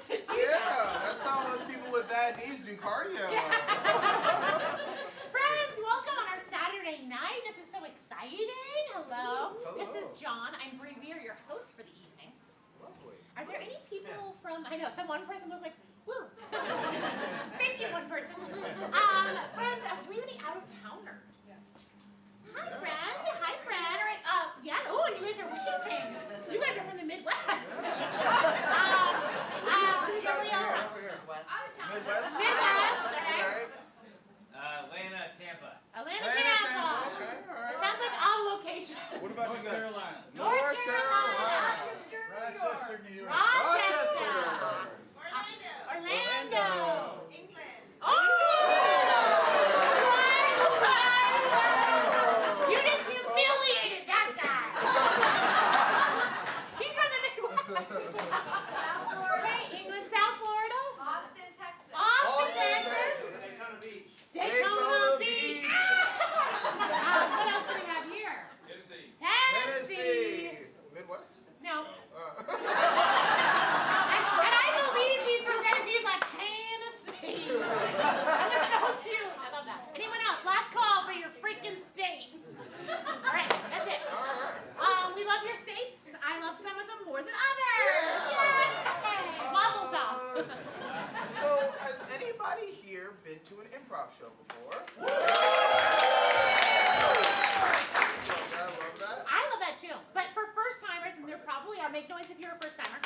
to do Yeah, that. that's how us people with bad knees do cardio. Friends, welcome on our Saturday night. This is so exciting. Hello. Hello. This is John. I'm Bree Veer, your host for the evening. Lovely. Are there any people from, I know, one person was like, woo. Thank you, one person. Friends, do we have any out-of-towners? Hi, friend. Hi, friend. All right. Yeah. Oh, and you guys are weeping. You guys are from the Midwest. Here we are. Midwest? Midwest. All right. Alright. Atlanta, Tampa. Atlanta, Tampa. Tampa. Okay, It alright. sounds like our location. What about you guys? Carolina. North Carolina. Rochester, New York. Rochester. Orlando. Orlando. England. Oh! You just humiliated that guy. He's from the Midwest. South Florida. Okay, England, South Florida. Austin, Texas. Austin, Texas. Texas. Daytona Beach. Daytona Beach. What else do we have here? Tennessee. Tennessee. Midwest? No. Uh, And I believe he's from Tennessee. He's like, Tennessee. That was so cute. I love that. Anyone else? Last call for your freaking state. All right, that's it. Alright. We love your states. I love some of them more than others. Yay! Mazel tov. So, has anybody here been to an improv show before? I love that. I love that too. But for first timers, and there probably are, make noise if you're a first timer.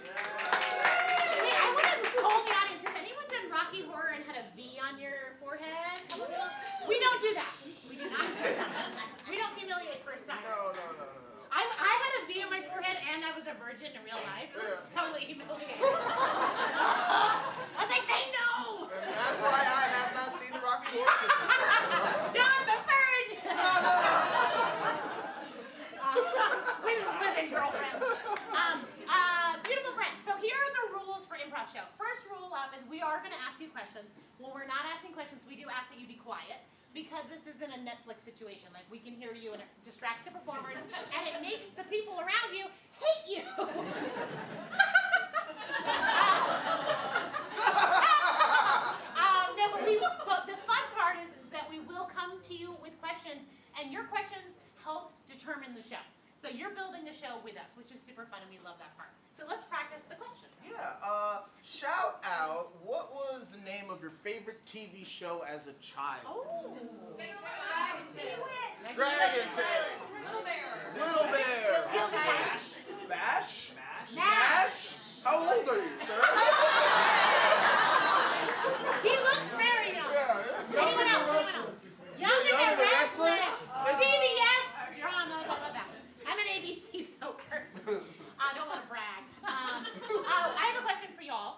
Hey, I want to poll the audience. Has anyone done Rocky Horror and had a V on your forehead? Come on. We don't do that. We do not do that. We don't humiliate first timers. No. I had a V on my forehead and I was a virgin in real life. It was totally humiliating. I was like, they know. And that's why I have not seen the Rocky Horror Picture. John's a virgin. We just live in girlfriend. Beautiful friends. So here are the rules for improv show. First rule up is we are going to ask you questions. When we're not asking questions, we do ask that you be quiet. Because this isn't a Netflix situation. Like, we can hear you and it distracts the performers, and it makes the people around you hate you. But the fun part is that we will come to you with questions, and your questions help determine the show. So you're building the show with us, which is super fun, and we love that part. So let's practice the questions. Yeah, shout out, what was the name of your favorite TV show as a child? Oh. Dragon Tale. Little Bear. Little Bear. Bash. Bash? Mash. How old are you, sir? He looks very young. Yeah. Anyone else? Young and the Restless. CBS drama. Blah, blah, blah. I'm an ABC soap person. I don't want to brag. I have a question for y'all.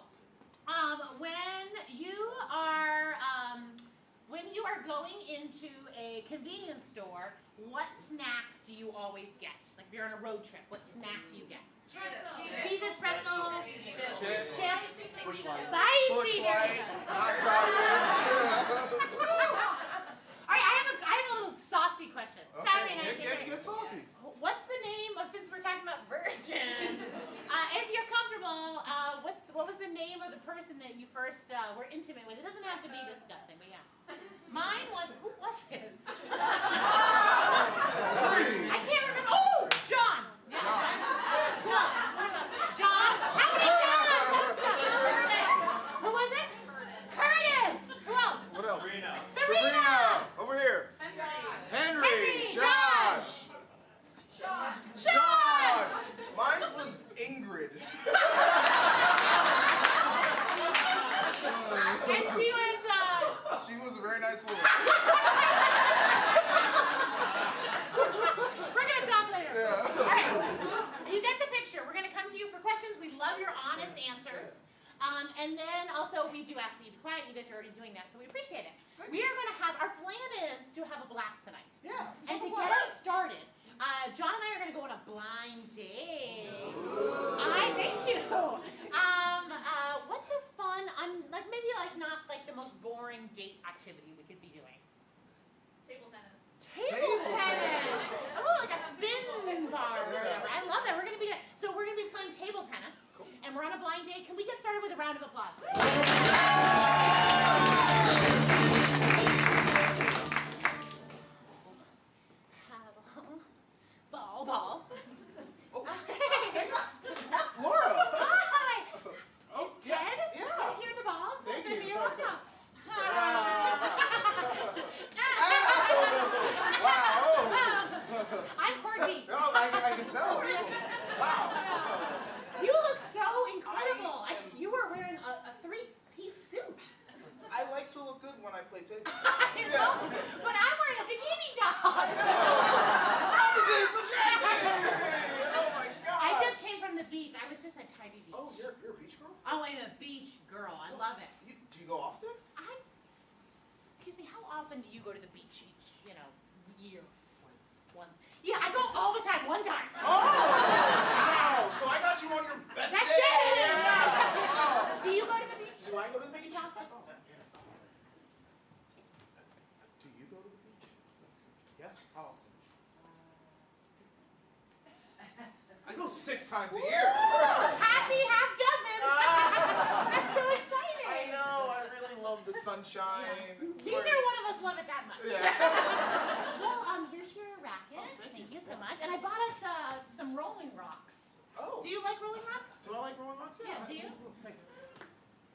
When you are going into a convenience store, what snack do you always get? Like if you're on a road trip, what snack do you get? Cheeses, pretzels, chips, Bush Light. spicy. Bush Light. Hot dog. All right, I have a little saucy question. Saturday night. Get saucy. What's the name of, since we're talking about virgins, if you're comfortable, what was the name of the person that you first were intimate with? It doesn't have to be disgusting, but yeah. Mine was, who was it? I can't remember. Oh, John. Yeah. John. How many Johns? Who was it? Curtis. Who else? What else? Serena. Over here. Henry. Josh. Sean. Mine was Ingrid. And she was, She was a very nice woman. we're going to talk later. Yeah. All right. You get the picture. We're going to come to you for questions. We love your honest answers. And then also we do ask that you be quiet. You guys are already doing that, so we appreciate it. We are going to have, our plan is to have a blast tonight. Yeah. And to get us started, John and I are going to go on a blind date. Thank you. What's a fun, maybe not the most boring date activity we could be doing? Table tennis. Table tennis. Oh, like a spin bar or whatever. I love that. We're gonna be playing table tennis, and we're on a blind date. Can we get started with a round of applause? Paddle. Ball. Oh, Hey. Laura! Hi. Oh, Ted? yeah. Here are the balls. Thank you. You're welcome. Wow. I'm Courtney. Oh, I can tell. Wow. You look so incredible. I am- You were wearing a three-piece suit. I like to look good when I play table. I know, but I'm wearing a bikini top. It's a tragedy! Oh my god! I just came from the beach. I was just at Tiny Beach. Oh, you're a beach girl? Oh, I'm a beach girl. I love it. Do you go often? Excuse me, how often do you go to the beach each, year? Once. Yeah, I go all the time. One time. Oh! Wow! So I got you on your best That's day! it! Yeah! Wow. Do you go to the beach? Do I go to the beach? Often? Oh, yeah. Do you go to the beach? Yes? How often? 6 times. I go 6 times a year. Happy half dozen. That's so exciting. I know. I really love the sunshine. It's Neither where- one of us love it that much. Yeah. Well, here's your racket. Oh, thank you so much. And I bought us some Rolling Rocks. Oh. Do you like Rolling Rocks? Do I like Rolling Rock too? Yeah, do you? Hey,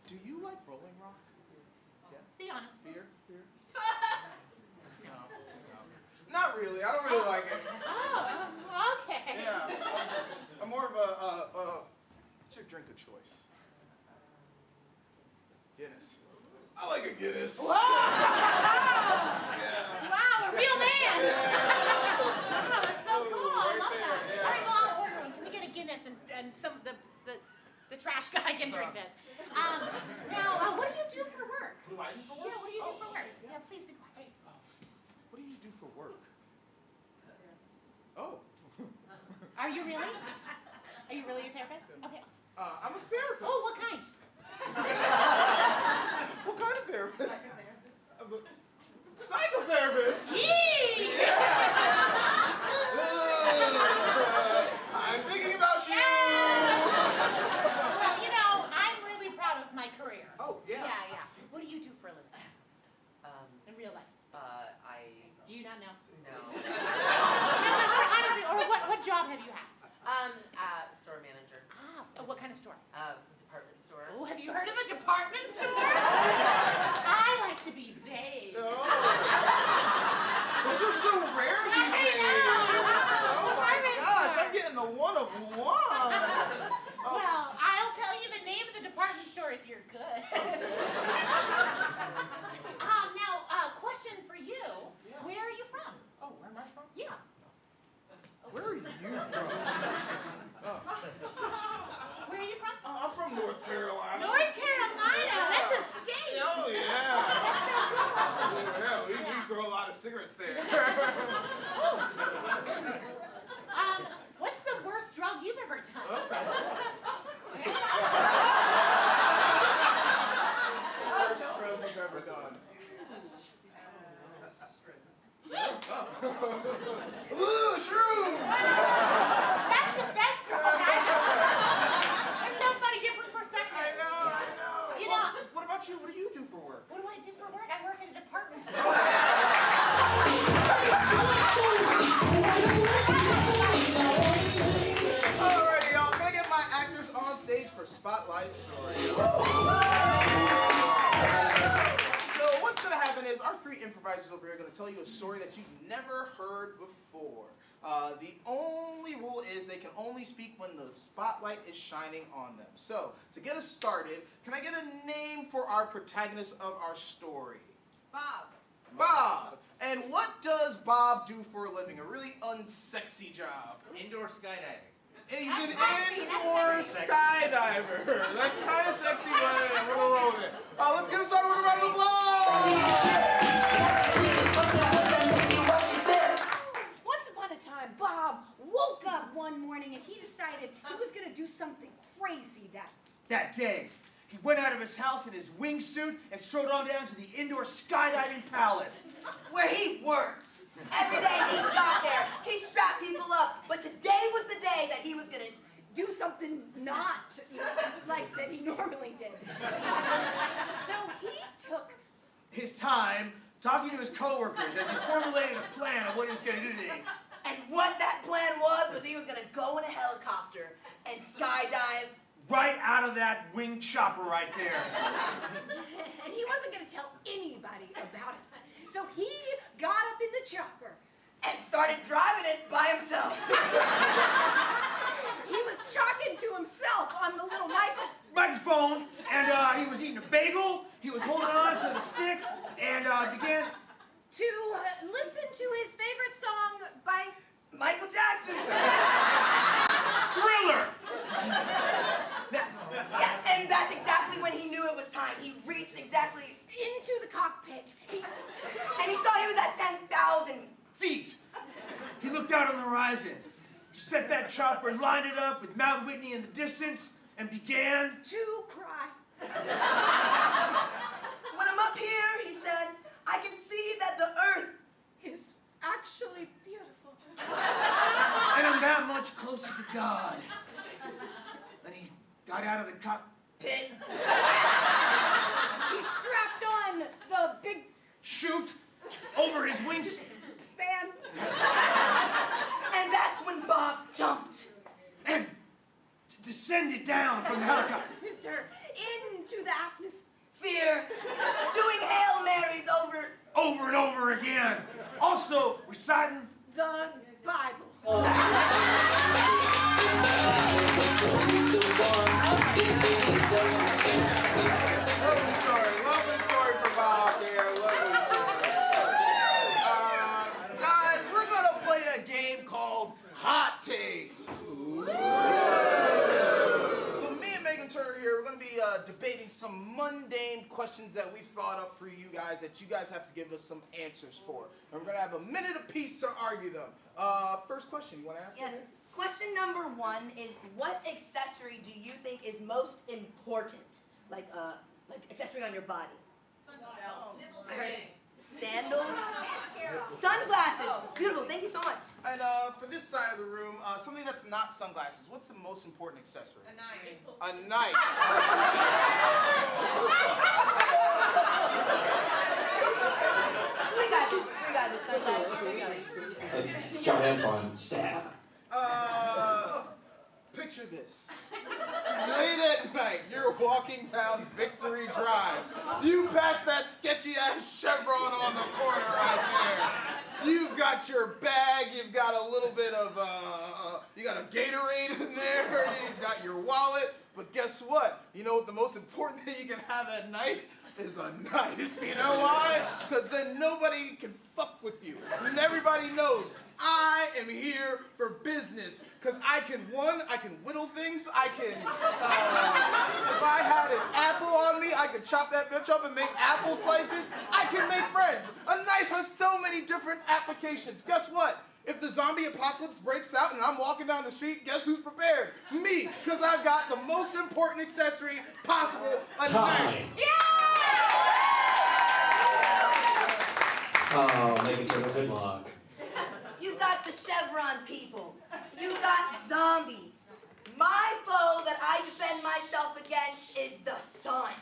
do you like Rolling Rock? Be honest. Beer? No. Not really. I don't really like it. Oh, okay. Yeah. I'm more of a what's your drink of choice? Guinness. I like a Guinness. Whoa! Yeah. Wow, a real man. Yeah. Oh, that's so cool. I Right love there, that. yeah. All right, well, I'll order one. Can we get a Guinness and some the trash guy can drink this? Now, what do you do for work? What do I do for work? Yeah, what do you do for work? Yeah. Yeah, please be quiet. Hey, what do you do for work? Oh. Are you really? Are you really a therapist? Okay. I'm a therapist. Oh, what kind? What kind of therapist? Psychotherapist. Yee! I'm thinking about you. Well, I'm really proud of my career. Oh, yeah. Yeah. What do you do for a living in real life? Do you not know? No. Honestly, or what job have you had? Store manager. What kind of store? Department store. Oh, have you heard of a department store? I like to be vague. Oh. Those are so rare these I days. know. Oh my Department gosh, store. I'm getting the one of one. Oh. Well, I'll tell you the name of the department store if you're good. Now, question for you. Yeah. Where are you from? Oh, where am I from? Yeah. Where are you from? Oh. Where are you from? Oh, I'm from North Carolina. North Carolina. That's a state. Oh, yeah. That's so cool. Yeah, we Yeah. grow a lot of cigarettes there. What's the worst drug you've ever done? Worst drug you've ever done. Ooh, shrooms! That's the best drug I've ever done. That's so funny, different perspective. I know. You Well, know- what about you? What do you do for work? What do I do for work? I work at a department store. Alrighty, y'all. Can I get my actors on stage for Spotlight Story? So what's gonna happen is our 3 improvisers over here are gonna tell you a story that you've never heard before. The only rule is they can only speak when the spotlight is shining on them. So to get us started, can I get a name for our protagonist of our story? Bob. Bob. And what does Bob do for a living? A really unsexy job. Indoor skydiving. He's That's an sexy, indoor that's sexy. skydiver. That's kind of sexy, but we're gonna roll with it. Let's get him started with a round of applause. Once upon a time, Bob woke up one morning and he decided he was going to do something crazy That day, he went out of his house in his wingsuit and strode on down to the indoor skydiving palace. Where he worked. Every day he got there, he strapped people up. But today was the day that he was gonna do something not like that he normally did. So he took his time talking to his coworkers as he formulated a plan of what he was going to do today. And what that plan was he was gonna go in a helicopter and skydive. Right out of that wing chopper right there. and he wasn't going to tell anybody about it. So he got up in the chopper. And started driving it by himself. He was talking to himself on the little microphone, and he was eating a bagel. He was holding on to the stick, and began to listen to his favorite song by Michael Jackson. Thriller. Yeah, and that's exactly when he knew it was time. He reached exactly into the cockpit. And he saw he was at 10,000 feet. He looked out on the horizon. He set that chopper and lined it up with Mount Whitney in the distance and began to cry. When I'm up here, he said, I can see that the earth is actually beautiful. And I'm that much closer to God. Then he got out of the cockpit. He strapped on the big chute over his wingspan. And that's when Bob jumped. And descended down from the helicopter. Into the atmosphere. Doing Hail Marys over and over again. Also reciting the Bible. Lovely story for Bob here. Lovely story. Guys, we're gonna play a game called Hot Takes. So me and Megan Turner here, we're gonna be debating some mundane questions that we thought up for you guys that you guys have to give us some answers for. And we're gonna have a minute apiece to argue them. First question, you wanna ask? Yes. Me? Question number 1 is, what accessory do you think is most important? Like accessory on your body. I heard sandals. Sunglasses. Beautiful. Thank you so much. And for this side of the room, something that's not sunglasses. What's the most important accessory? A knife. A knife. We got this. We got this. Sunglasses. John Antoine stab. Picture this. Late at night, you're walking down Victory Drive. You pass that sketchy-ass Chevron on the corner right there. You've got your bag, you've got a little bit of, you got a Gatorade in there, you've got your wallet, but guess what? You know what the most important thing you can have at night is a knife. You know why? Because then nobody can fuck with you. And everybody knows I am here for business. Because I can whittle things. I can, if I had an apple on me, I could chop that bitch up and make apple slices. I can make friends. A knife has so many different applications. Guess what? If the zombie apocalypse breaks out and I'm walking down the street, guess who's prepared? Me, because I've got the most important accessory possible, a knife. Oh, Megan Turner, good luck. You got the Chevron people. You got zombies. My foe that I defend myself against is the sun.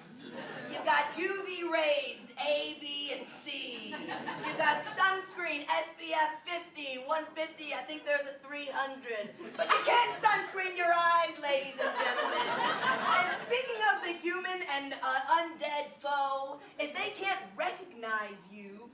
You got UV rays, A, B, and C. You got sunscreen, SPF 50, 150, I think there's a 300. But you can't sunscreen your eyes, ladies and gentlemen. And speaking of the human and undead foe, if they can't recognize you,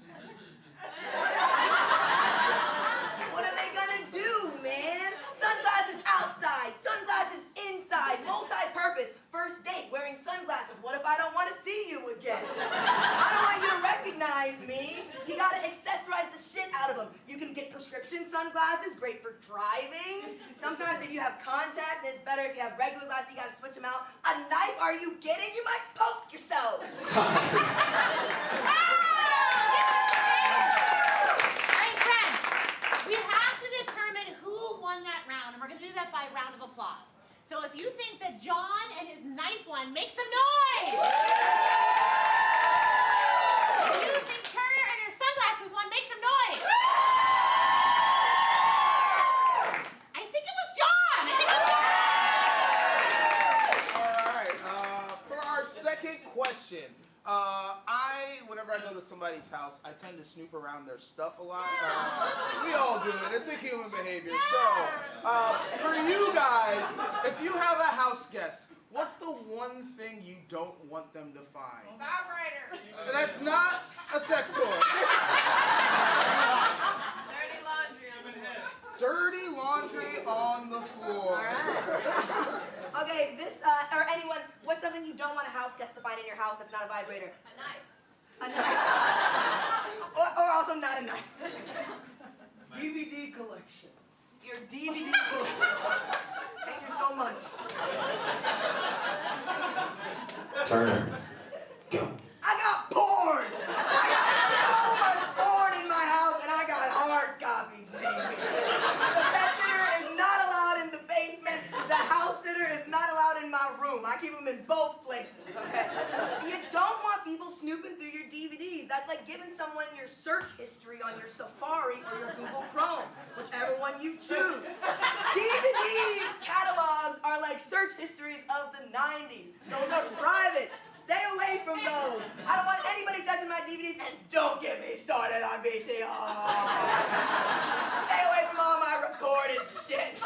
what are they gonna do, man? Sunglasses outside, sunglasses inside, multi-purpose. First date, wearing sunglasses. What if I don't want to see you again? I don't want you to recognize me. You gotta accessorize the shit out of them. You can get prescription sunglasses, great for driving. Sometimes if you have contacts, it's better if you have regular glasses, you gotta switch them out. A knife, are you kidding? You might poke yourself. We're going to do that by round of applause. So if you think that John and his knife won, make some noise! If you think Turner and her sunglasses won, make some noise! I think it was John! question. Whenever I go to somebody's house, I tend to snoop around their stuff a lot. We all do it. It's a human behavior. So, for you guys, if you have a house guest, what's the one thing you don't want them to find? Vibrator. That's not a sex toy. Dirty laundry on the floor. Dirty laundry on the floor. Alright. Okay, this, or anyone, what's something you don't want a house guest to find in your house that's not a vibrator? A knife. A knife. or also not a knife. DVD collection. Your DVD collection. Thank you so much. Turner. Go. I got porn! I got so much porn in my house, and I got hard copies, baby. The pet sitter is not allowed in the basement. The house sitter is not allowed in my room. I keep them in both places, okay? You don't want people snooping through your DVDs. That's like giving someone your search history on your Safari or your Google Chrome, whichever one you choose. DVD catalogs are like search histories of the 90s. Those are private. Stay away from those. I don't want anybody touching my DVDs, and don't get me started on VCR. Stay away from all my recorded shit.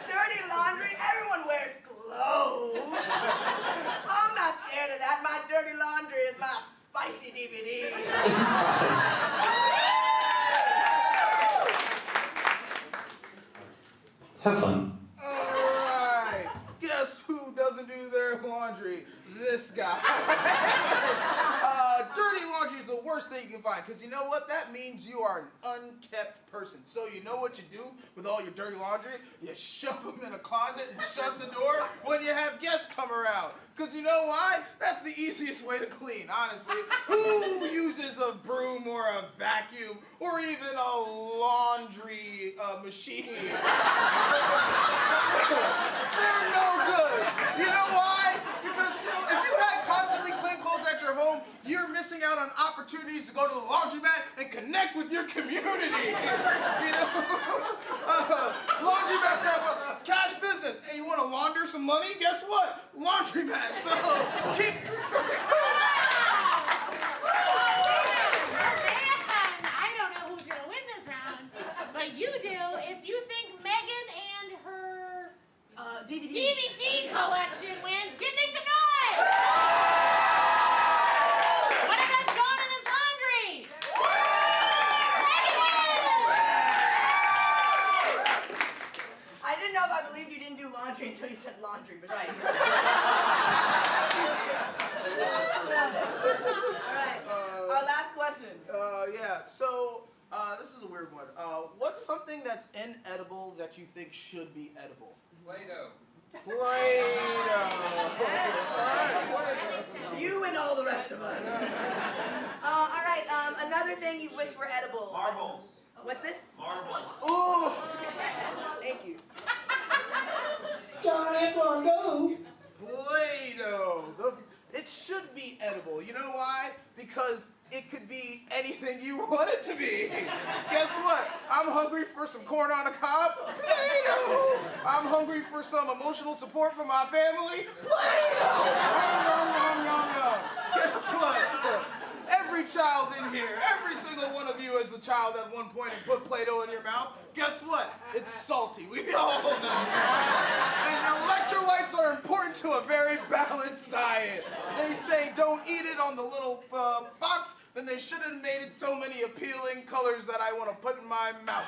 Dirty laundry, everyone wears clothes. I'm not scared of that. My dirty laundry is my spicy DVD. Have fun. Alright. Guess who doesn't do their laundry? This guy. Dirty laundry is the worst thing you can find, because you know what? That means you are an unkept person. So you know what you do with all your dirty laundry? You shove them in a closet and shut the door when you have guests come around. Because you know why? That's the easiest way to clean, honestly. Who uses a broom or a vacuum or even a laundry machine? They're no good. You know why? Because, you know, if you had constantly clean clothes at your home, you're missing out on opportunities to go to the laundromat and connect with your community. You know? Laundromats have a cash business, and you want to launder some money? Guess what? Laundromat. So keep. I don't know who's gonna win this round, but you do if you think Megan and her DVD collection wins. Make some noise! What about John and his laundry? Megan wins! I didn't know if I believed you didn't do laundry until you said laundry, but right. Alright, our last question. Yeah, so this is a weird one. What's something that's inedible that you think should be edible? Play-Doh. Play-Doh. You and all the rest of us. Alright, another thing you wish were edible. Marbles. What's this? Marbles. Ooh. Thank you. John Antoine, go. Play-Doh. It should be edible. You know why? Because it could be anything you want it to be. Guess what? I'm hungry for some corn on the cob. Play-Doh. I'm hungry for some emotional support from my family. Play-Doh. Nom, nom, nom, nom. Guess what? Every child in here, every single one of you as a child at one point and put Play-Doh in your mouth. Guess what? It's salty. We all know. And electrolytes are important to a very balanced diet. They say don't eat it on the little box, then they should have made it so many appealing colors that I want to put in my mouth.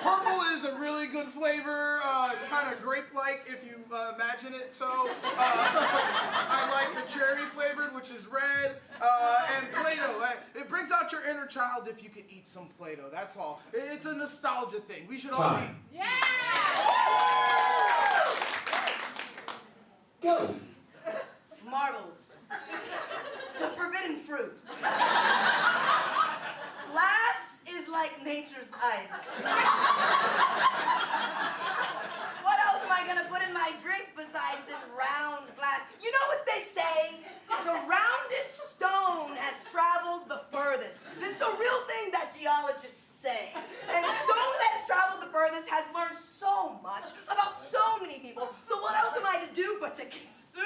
Purple is a really good flavor. It's kind of grape-like if you imagine it. So I like the cherry flavored, which is red, and Play-Doh. It brings out your inner child if you can eat some Play-Doh. That's all. It's a nostalgia thing. We should all be. Yeah! Go. Marbles. The forbidden fruit. Glass is like nature's ice. What else am I gonna put in my drink besides this round glass? You know what they say? The roundest stone has traveled the furthest. This is a real thing that geologists say. And a stone that has traveled the furthest has learned so much about so many people. So what else am I to do but to consume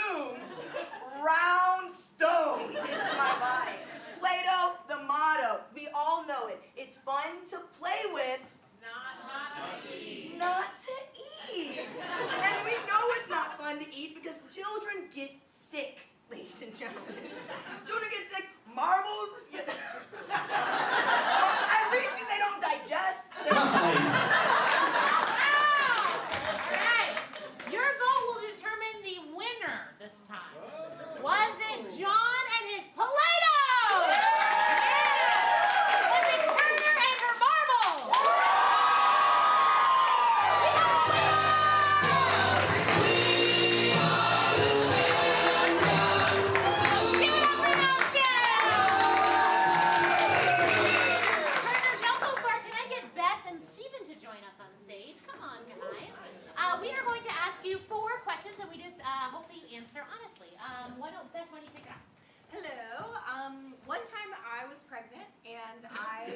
ladies and gentlemen. Children get sick. Marbles? Yeah. At least they don't digest. Alright, your vote will determine the winner this time. Was it John and his Play-Doh? Was it Turner and her marbles? Give it up for those two! Turner, don't go far. Can I get Bess and Steven to join us on stage? Come on, guys. We are going to ask you 4 questions, and we just hope that you answer honestly. Bess, why don't you pick it up? Hello. One time I was pregnant and I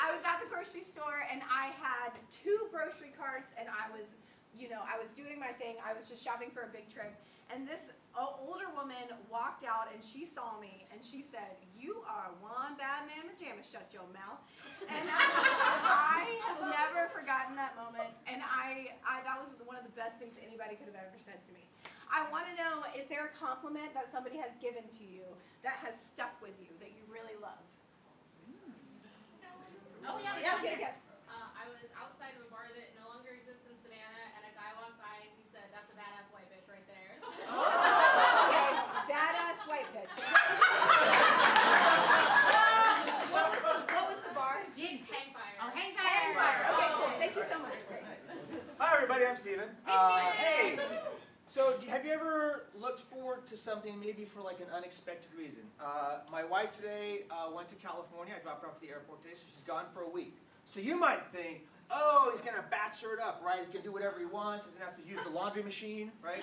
was at the grocery store and I had 2 grocery carts and I was doing my thing. I was just shopping for a big trip. And this older woman walked out and she saw me and she said, "You are one bad man pajama, shut your mouth." And I have never forgotten that moment. And that was one of the best things anybody could have ever said to me. I want to know, is there a compliment that somebody has given to you that has stuck with you, that you really love? Oh, yeah. Yes. I was outside of a bar that no longer exists in Savannah, and a guy walked by and he said, "That's a badass white bitch right there." Okay, badass white bitch. What was the bar? Gin. Hang fire. Oh, hang Hang fire. fire. Okay, cool. Thank you so much. Hi, everybody. I'm Steven. Hey, Steven. Hey. So, have you ever looked forward to something maybe for like an unexpected reason? My wife today went to California. I dropped her off at the airport today, so she's gone for a week. So you might think, oh, he's gonna bachelor it up, right? He's gonna do whatever he wants. He's gonna have to use the laundry machine, right?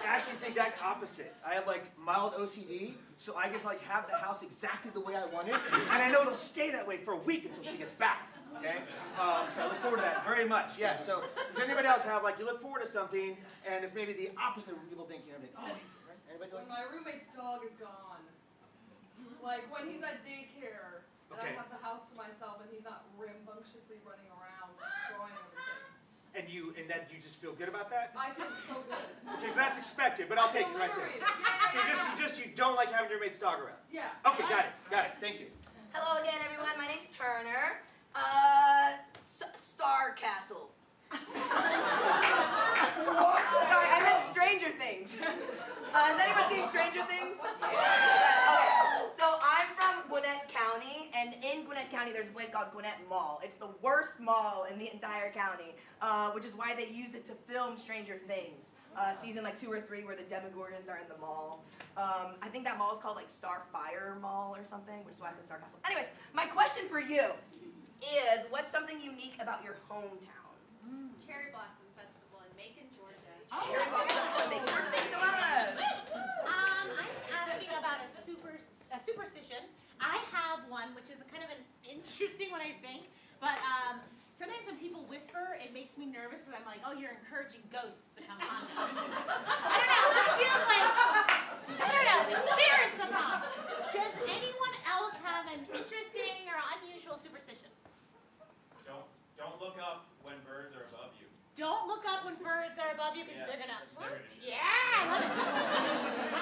Actually, it's the exact opposite. I have like mild OCD, so I get to like have the house exactly the way I want it, and I know it'll stay that way for a week until she gets back. Okay? So I look forward to that very much. Yes. So does anybody else have like you look forward to something and it's maybe the opposite of what people think? You know, like, oh, right? Anybody When like? my roommate's dog is gone. Like when he's at daycare and Okay. I have the house to myself and he's not rambunctiously running around destroying everything. And you just feel good about that? I feel so good. Because that's expected, but I'll take it right there. Yeah. So you don't like having your mate's dog around. Yeah. Okay, got it. Thank you. Hello again, everyone. My name's Turner. Star Castle. Sorry, I meant Stranger Things. Has anyone seen Stranger Things? Yeah. Okay. So I'm from Gwinnett County, and in Gwinnett County there's a place called Gwinnett Mall. It's the worst mall in the entire county, which is why they used it to film Stranger Things. Season like 2 or 3 where the Demogorgons are in the mall. I think that mall is called like Starfire Mall or something, which is why I said Star Castle. Anyways, my question for you is, what's something unique about your hometown? Cherry Blossom Festival in Macon, Georgia. Cherry Blossom Festival. Thanks so much. I'm asking about a superstition. I have one, which is kind of an interesting one, I think. But sometimes when people whisper, it makes me nervous because I'm like, oh, you're encouraging ghosts to come on. I don't know. This feels like, I don't know, the spirits to come. Does anyone else have an interesting or unusual superstition? Don't look up when birds are above you. Don't look up when birds are above you because they're gonna. They're gonna shoot. Yeah.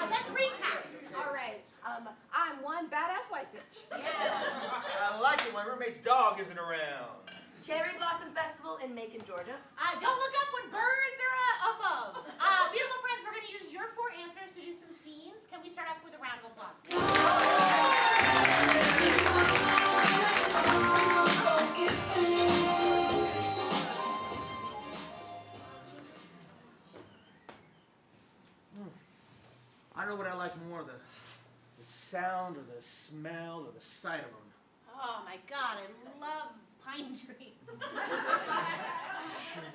Let's recap. All right. I'm one badass white bitch. Yeah. I like it. My roommate's dog isn't around. Cherry Blossom Festival in Macon, Georgia. Don't look up when birds are above. Beautiful friends, we're gonna use your 4 answers to do some scenes. Can we start off with a round of applause? I don't know what I like more, the sound or the smell or the sight of them. Oh my God, I love pine trees. Sure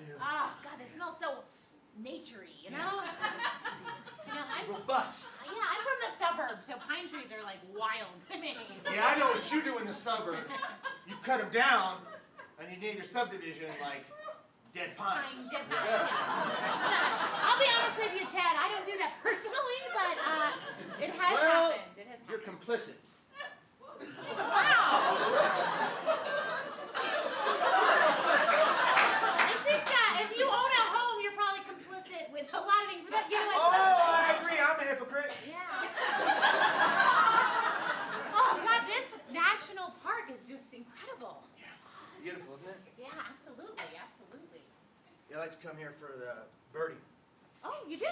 do. Oh God, they smell so naturey, you know? I'm Robust. from the suburbs, so pine trees are like wild to me. Yeah, I know what you do in the suburbs. You cut them down, and you name your subdivision like Dead Pines. Dead pines. I'll be honest with you, Ted. I don't do that personally, but it has happened. It has happened. You're complicit. Wow. I think if you I like to come here for the birdie. Oh, you do?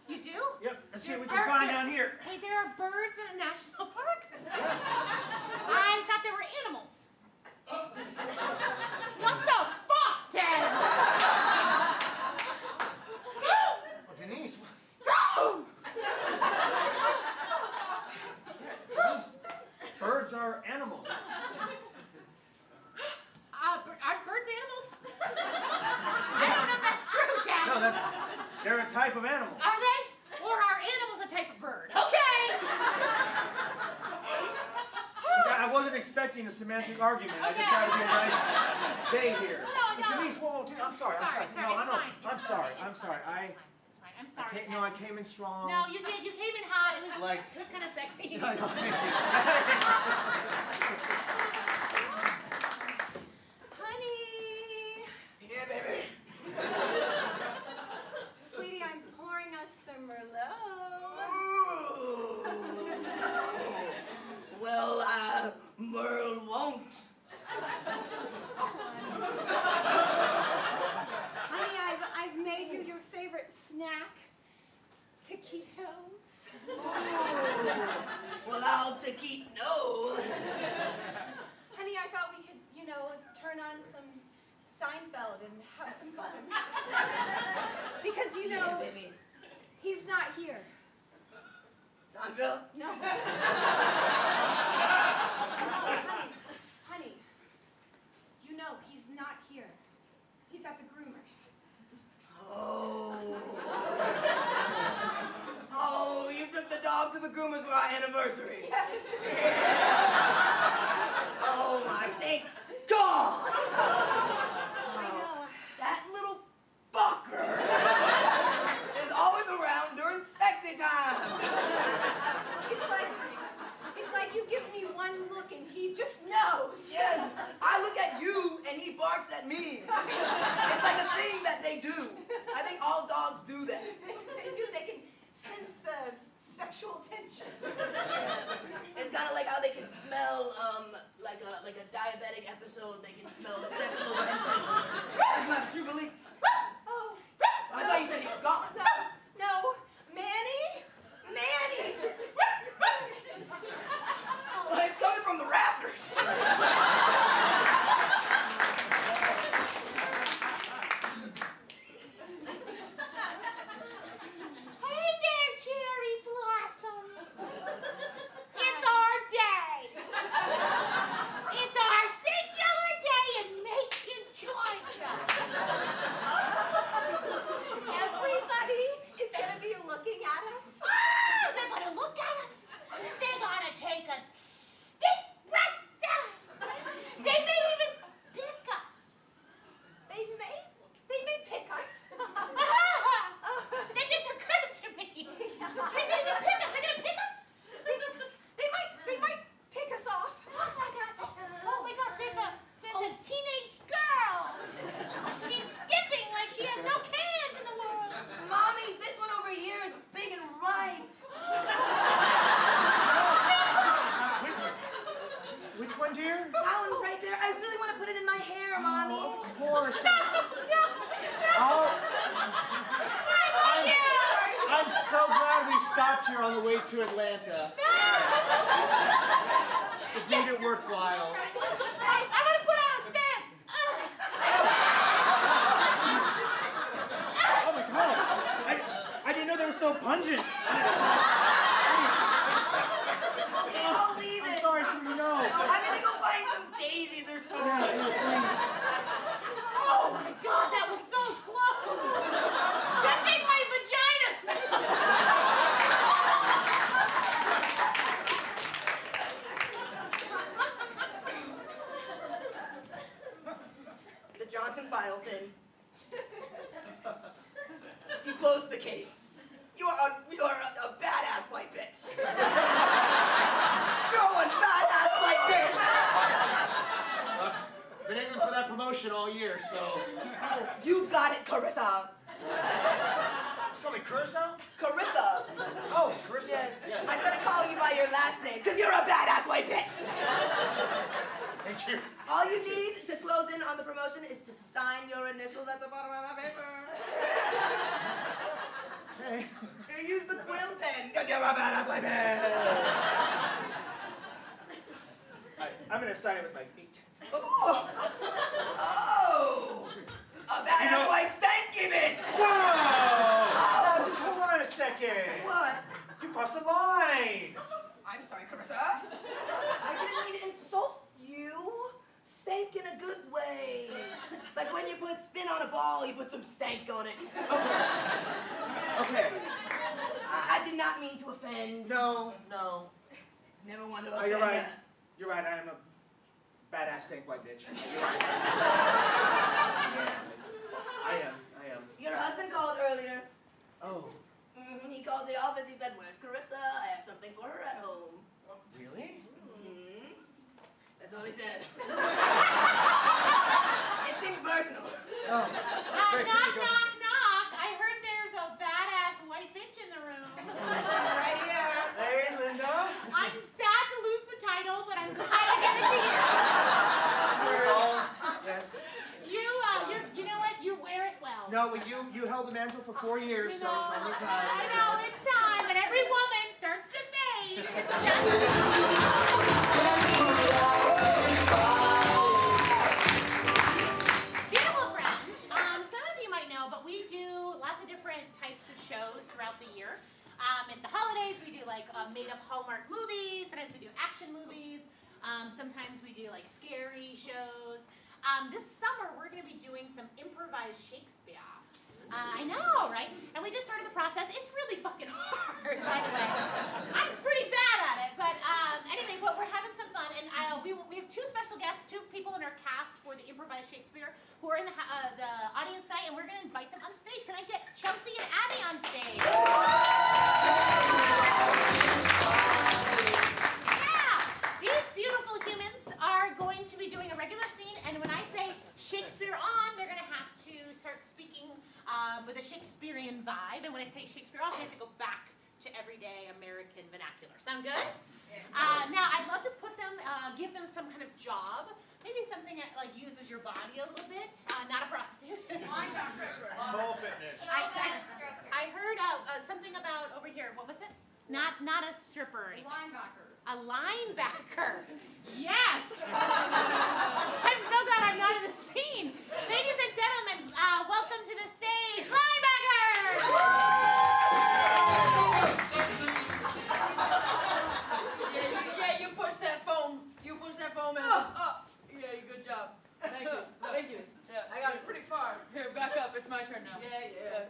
You do? Yep, let's see what we can find down here. Wait, there are birds in a national park? I thought they were animals. What the fuck, Dad? Well, Denise. No! Denise, birds are animals. Are birds animals? I don't know if that's true, Dad. No, they're a type of animal. Are they? Or are animals a type of bird? Okay! I wasn't expecting a semantic argument. I just Okay. tried to be a nice day here. No, But no. Denise, whoa, I'm sorry. Sorry, No, it's I know. fine. I'm It's sorry. fine. I'm It's sorry. fine. It's fine. I'm sorry. No, I came in strong. No, you did. You came in hot. It was Like- it was kind of sexy. No, no, thank you. Honey. Yeah, baby. Sweetie, I'm pouring us some Merlot. Ooh. Well, Merle won't. Honey, I've made you your favorite snack, taquitos. Well, I'll taquito. No. Honey, I thought we could, turn on some Seinfeld and have some fun. Because, Yeah, baby. he's not here. Seinfeld? No. Honey, he's not here. He's at the groomers. Oh. Oh, you took the dog to the groomers for our anniversary. Yes. Oh my, thank God! I know. That little fucker is always around during sexy time. It's like you give me one look and he just knows. Yes, I look at you and he barks at me. It's like a thing that they do. I think all dogs do that. They do. They can sense the sexual tension. It's kind of like how they can smell, like a diabetic episode. They can smell the sexual tension. That's my true belief. Oh. I thought you said he was gone. No. Manny. Well, it's coming from the rafters. Hey there, cherry blossom. It's our day. It's our singular day in Macon, Georgia. Everybody is gonna be looking at us. Oh, they're gonna look at us. They're gonna take a deep breath down. They may even pick us. They may pick us. That just occurred to me. They're gonna pick us. They're gonna pick us. They might pick us off. Oh my God. Oh my God. There's a teenage girl. She's skipping like she has no cares in the world. Mommy, this one over here is big and ripe. Which one, dear? That one right there. I really want to put it in my hair, Mommy. Oh, of course. No. Oh, I'm so glad we stopped here on the way to Atlanta. It made it worthwhile. I want to put out a stamp. Oh my God! I didn't know they were so pungent. Okay, I'll leave I'm it. sorry, sweetie, no. I'm gonna go find some daisies or Yeah, something. please. Oh my God, that was so close. Good thing my vagina smells. The Johnson files in. You close the case. You are a badass white bitch. You're one badass white bitch. Been aiming for that promotion all year, so. Oh, you've got it, Carissa. Just call me Curacao? Carissa. Oh, Carissa. Yeah. Yes. I started calling you by your last name because you're a badass white bitch. Thank you. All you need to close in on the promotion is to sign your initials at the bottom of that paper. Hey. Here, use the quill pen, because you're a badass white bitch. I'm gonna sign it with my feet. Oh! A badass white stanky bitch! Whoa! Just hold on a second. What? You crossed the line. I'm sorry, Carissa. I didn't mean to insult you. Stank in a good way. Like when you put spin on a ball, you put some stank on it. Okay. I did not mean to offend. No. Never want to Oh, offend. you're right. You're right. I am a badass stank white bitch. I am. Your husband called earlier. Oh, He called the office. He said, "Where's Carissa? I have something for her at home." really? That's all he said. It seemed personal. Oh. Very Knock, quickly, knock, knock. I heard there's a badass white bitch in the room. Right here. Hey, Linda. I'm sad to lose the title, but I'm glad I get to be here. Yes. You know what? You wear it well. No, but you held the mantle for 4 years, You so know, it's only time. I know, it's time, but every woman starts to fade. It's just... Beautiful friends. Some of you might know, but we do lots of different types of shows throughout the year. At the holidays, we do like made-up Hallmark movies. Sometimes we do action movies. Sometimes we do like scary shows. This summer, we're going to be doing some improvised Shakespeare. I know, right? And we just started the process. It's really fucking hard, by the way. I'm pretty bad at it, but anyway, but we're having some fun. And we have 2 special guests, 2 people in our cast for the improvised Shakespeare who are in the audience tonight, and we're going to invite them on stage. Can I get Chelsea and Abby on stage? Yeah, these beautiful humans are going to be doing a regular scene, and when I say Shakespeare on, they're going to have to start speaking with a Shakespearean vibe, and when I say Shakespeare off, they have to go back to everyday American vernacular. Sound good? Now, I'd love to put them, give them some kind of job, maybe something that like uses your body a little bit, not a prostitute. Pole fitness. I heard something about over here. What was it? Not a stripper. Linebacker. A linebacker. Yes. I'm so glad I'm not in the scene. Ladies and gentlemen, welcome to the stage, linebacker. Yeah, you push that foam. You push that foam and up. Yeah, good job. Thank you. Yeah, I got it pretty far. Here, back up. It's my turn now. Yeah.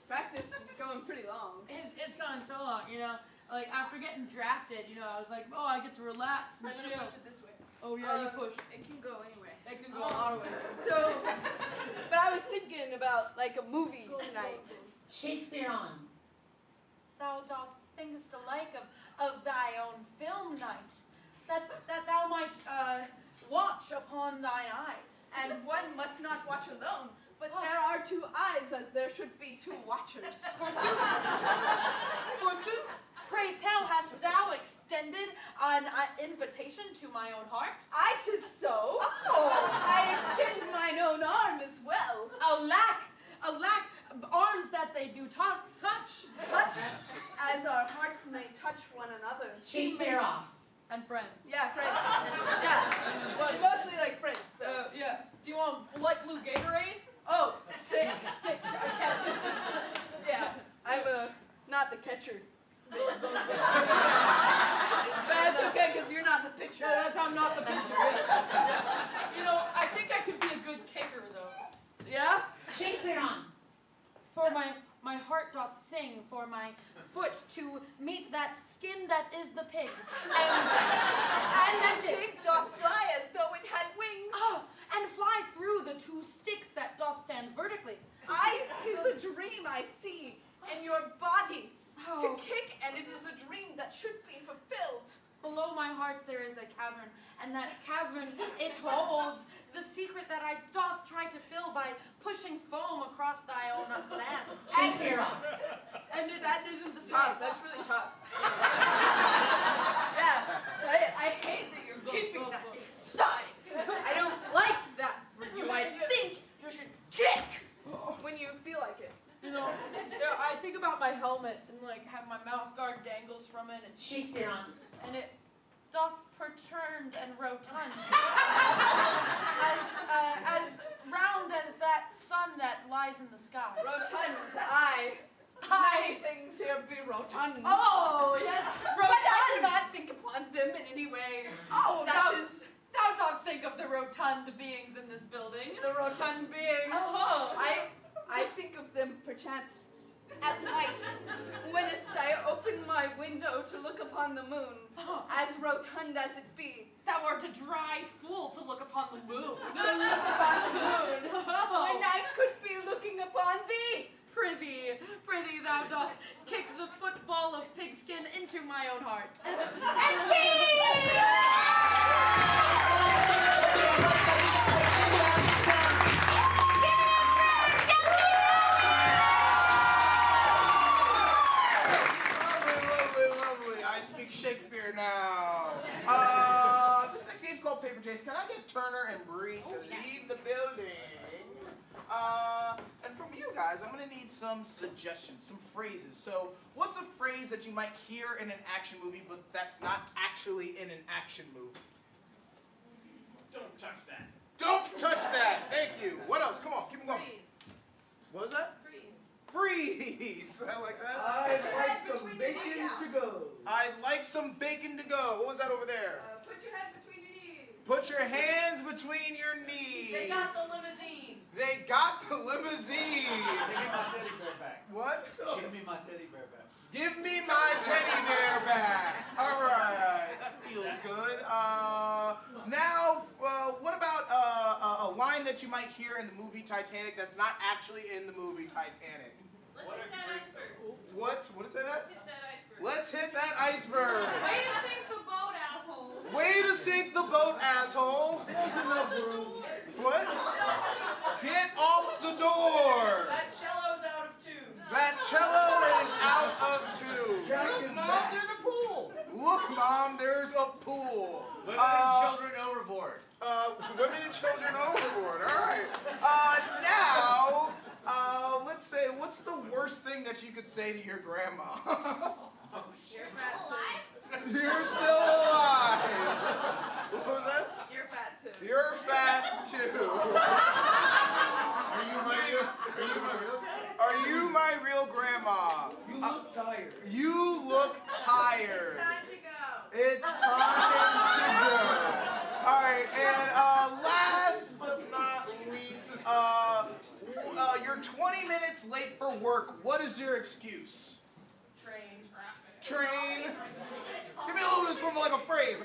Practice is going pretty long. It's gone so long, you know. Like after getting drafted, you know, I was like, oh, I get to relax and I'm chill. gonna push it this way. Oh yeah, you push. It can go anywhere. It can go a lot of ways. So, but I was thinking about like a movie tonight. Shakespeare on. Thou dost thinkest alike of thy own film night, that thou might watch upon thine eyes. And one must not watch alone, but there are 2 eyes as there should be 2 watchers. Forsooth, pray tell, hast thou extended an invitation to my own heart? I 'tis so. Oh. I extend mine own arm as well. Alack, arms that they do touch, As our hearts may touch one another's. Shakespeare off. and friends. Yeah, friends. Yeah. Well, mostly like friends. So. Yeah. Do you want light blue Gatorade? Oh, sick. I catch. Yeah, I'm not the catcher. But that's okay, because you're not the pitcher. Yeah, that's how I'm not the pitcher. Yeah. You know, I think I could be a good kicker, though. Yeah? Shakespeare on. For my heart doth sing, for my foot to meet that skin that is the pig. And the pig doth fly as though it had wings. Oh, and fly through the 2 sticks that doth stand vertically. 'Tis a dream I see in your body. Oh. To kick, and it is a dream that should be fulfilled. Below below my heart there is a cavern, and that cavern, it holds the secret that I doth try to fill by pushing foam across thy own land. Shakespeare on. And that isn't the Tough. same. That's really tough. Yeah. I hate that you're keeping that inside. I don't like that for you. I think you should kick when you feel like it. You know, I think about my helmet and like have my mouth guard dangles from it, and Shakespeare on. and it doth perturned and rotund, as round as that sun that lies in the sky. Rotund. Many things here be rotund. Oh yes, But I do rotund. not think upon them in any way. Oh, That thou, is thou doth think of the rotund beings in this building. the rotund beings. Oh. I think of them perchance at night, whenest I open my window to look upon the moon, as rotund as it be. Thou art a dry fool to look upon the moon. To look upon the moon, when I could be looking upon thee. Prithee, thou doth kick the football of pigskin into my own heart. Lovely. I speak Shakespeare now. This next game's called Paper Chase. Can I get Turner and Bree to leave the building? And from you guys, I'm gonna need some suggestions, some phrases. So, what's a phrase that you might hear in an action movie, but that's not actually in an action movie? Don't touch that. Don't touch that. Thank you. What else? Come on, keep 'em going. What was that? Freeze. I like that. I'd like some bacon to go. I'd like some bacon to go. What was that over there? Put your hands between your knees. Put your hands between your knees. They got the limousine. They got the limousine. Give me my teddy bear back. What? Give me my teddy bear back. Give me my teddy bear back. All right, that feels good. Now, what about a line that you might hear in the movie Titanic that's not actually in the movie Titanic? Let's hit that iceberg. What is that? Let's hit that iceberg. Let's hit that iceberg. Way to sink the boat, asshole. Way to sink the boat, asshole. There's enough room. What? Get off the door. That cello's out of tune. That cello is out of tune. Jack Look, is Mom, back. there's a pool. Look, Mom, there's a pool. Women and children overboard. Women and children overboard. All right. Now, let's say, what's the worst thing that you could say to your grandma? You're fat too. You're still alive. What was that? You're fat too. You're fat too. Are you my real grandma? You look tired. You look tired. Time to go. It's time to go. All right, and last but not least, you're 20 minutes late for work. What is your excuse? Train traffic. Train. Give me a little bit of something like a phrase.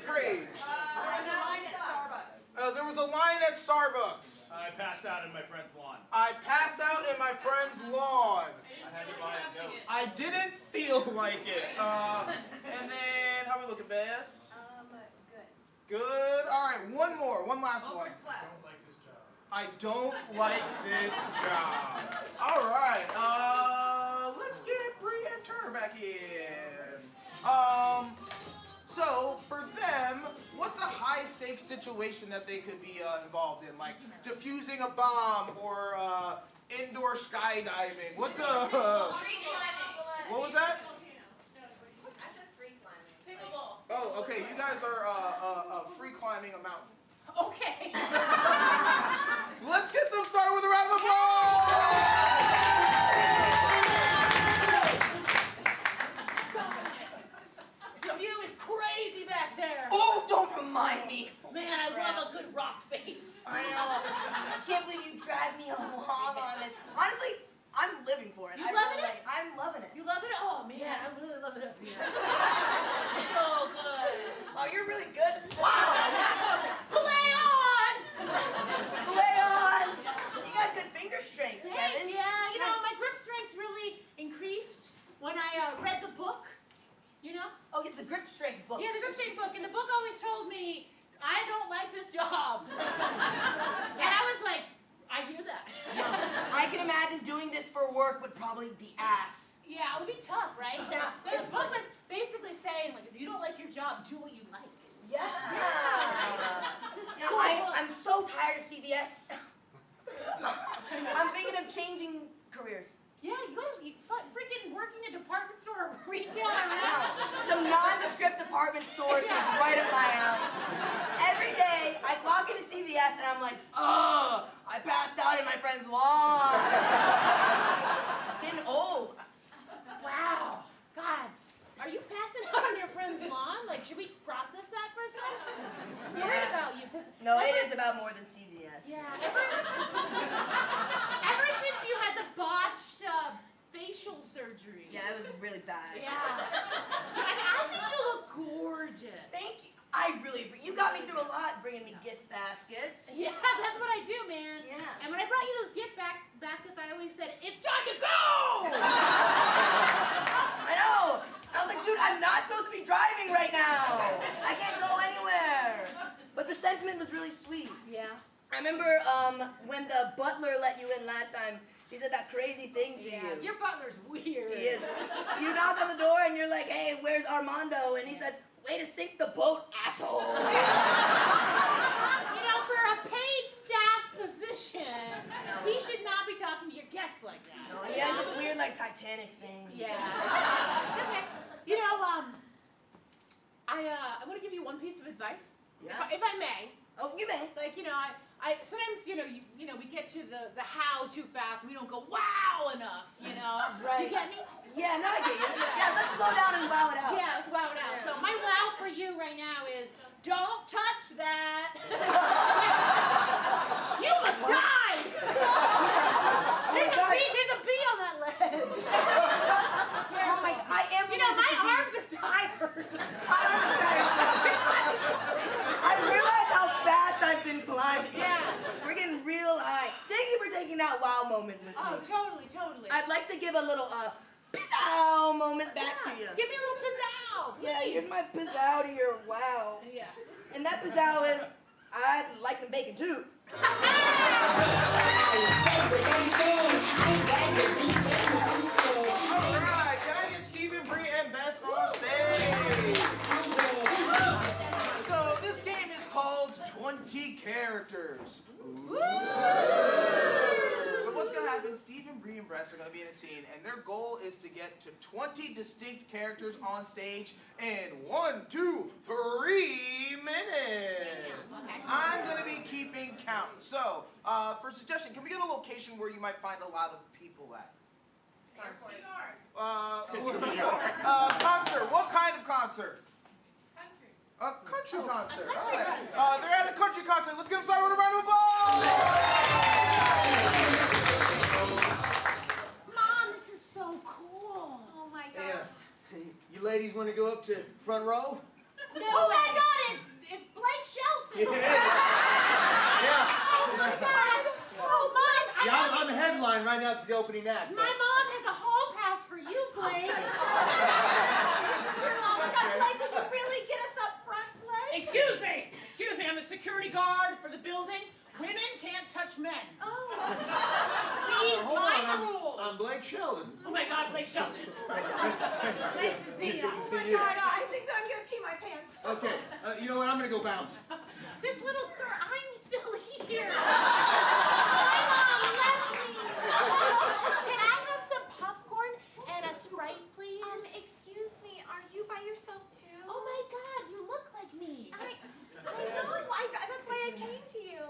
There was a line at Starbucks. I passed out in my friend's lawn. I passed out in my friend's lawn. I had to buy a goat. I didn't feel like it. And then, how we looking, Bess? Good. Good. All right, one last one. Overslept. I don't like this job. All right, let's get Bree and Turner back in. So for them, what's a high-stakes situation that they could be involved in, like defusing a bomb or indoor skydiving? What's a what was that? I said free climbing. Pickleball. Oh, okay. You guys are free climbing a mountain. Okay. Let's get them started with a round of applause! Some view is crazy back there. Oh, don't remind me. Man, I love a good rock face. I know. I can't believe you dragged me along on this. Honestly, I'm living for it. You loving it? I'm loving it. You love it? Oh man, Yeah. I really love it up here. So good. Oh, you're really good. Wow. Play on. Play on. You got good finger strength, Thanks. Kevin. Yeah, you know, my grip strength really increased when I read the book. You know? Oh, yeah, the grip strength book. Yeah, the grip strength book. In the book this for work would probably be ass. Yeah, it would be tough, right? Yeah. This book was basically saying, like, if you don't like your job, do what you like. Yeah. I'm so tired of CVS. I'm thinking of changing careers. Yeah, you gotta freaking working a department store or retail. I mean, Some nondescript department store sounds right up my alley. Every day, I clock into CVS and I'm like, oh, I passed out in my friend's lawn. It's getting old. wow. God. Are you passing out on your friend's lawn? Like, should we process that for a second? I'm worried about you, because... No, it is about more than CVS. Yeah, ever since you had the botched facial surgery. Yeah, it was really bad. Yeah. I think you look gorgeous. Thank you. You got me through a lot, bringing me gift baskets. Yeah, that's what I do, man. Yeah. And when I brought you those gift baskets, I always said, it's time to go! I know. I was like, dude, I'm not supposed to be driving right now. I can't go anywhere. But the sentiment was really sweet. Yeah. I remember when the butler let you in last time, he said that crazy thing to you. Your butler's weird. He is. You knock on the door and you're like, hey, where's Armando? And he said, way to sink the boat, asshole. You know, for a paid staff position, he should not be talking to your guests like that. No, he has this weird, like, Titanic thing. Yeah. It's okay. You know, I want to give you one piece of advice, Yeah. if I may. Oh, you may. Like, you know, I sometimes, you know, we get to the how too fast. We don't go wow enough, you know. Right. You get me? Yeah, no, I get you. Yeah, let's slow down and wow it out. Yeah, let's wow it out. So my wow for you right now is, don't touch that. You must die. There's a bee on that ledge. Oh my, I am. You know, my arms are tired. I realize how fast I've been climbing. Yeah. We're getting real high. Thank you for taking that wow moment with Oh, me. totally, totally. I'd like to give a little pizzow moment back to you. Give me a little pizzazz. Yeah, here's my pizzow to your wow. Yeah. And that pizzow is, I'd like some bacon too. Alright, can I get Stephen, Bree, and Bess on stage? So this game is called 20 Characters. So what's gonna happen, Stephen, Bree, and Bess are gonna be in a scene, and their goal is to get to 20 distinct characters on stage in 1, 2, 3 minutes. I'm gonna be keeping count. So, for suggestion, can we get a location where you might find a lot of people at? Concert. What kind of concert? Country. A country concert. All country right. They're at a country concert. Let's get them started with a round of applause. Mom, this is so cool. Oh my god. Yeah. You ladies want to go up to front row? Oh my God, it's Blake Shelton. Yeah. Oh my God. Oh, Mom. Yeah, I'm headline right now to the opening act. My mom has a hall pass for you, Blake. Oh my god, Blake, did you really get us up front, Blake? Excuse me, I'm a security guard for the building. Women can't touch men. Oh. These Hold my on, rules. I'm Blake Sheldon. Oh my God, Blake Shelton. Nice to see you. Oh my god, I think that I'm gonna pee my pants. Okay, you know what? I'm gonna go bounce. This little girl, I'm still here. My mom left me. Can I have some popcorn and a Sprite, please? Excuse me, are you by yourself too? Oh my God, you look like me. I know, that's why I came to you.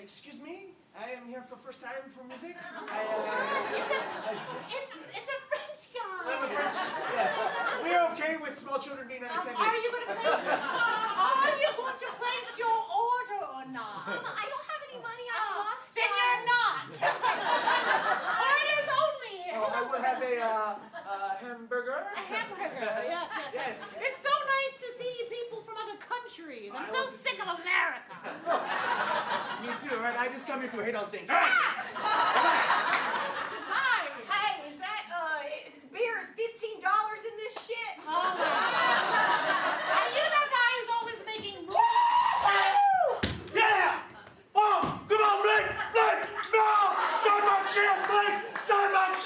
Excuse me? I am here for first time for music. It's a French guy. I'm a French. Yeah. We're okay with small children being unattended. Are you going to place your order or not? Mama, I don't have any money. I've lost Then you're not. Orders only here. I will have a hamburger. A hamburger, yes. Yes. It's so nice to see people from other countries. I'm so sick of America. Me too, right? I just come here to hate on things. Hi. Hey, is that, beer is $15 in this shit? Oh my God. Are you that guy who's always making Yeah! Oh, come on, Blake! Blake! No! Sign my chest, Blake! Sign my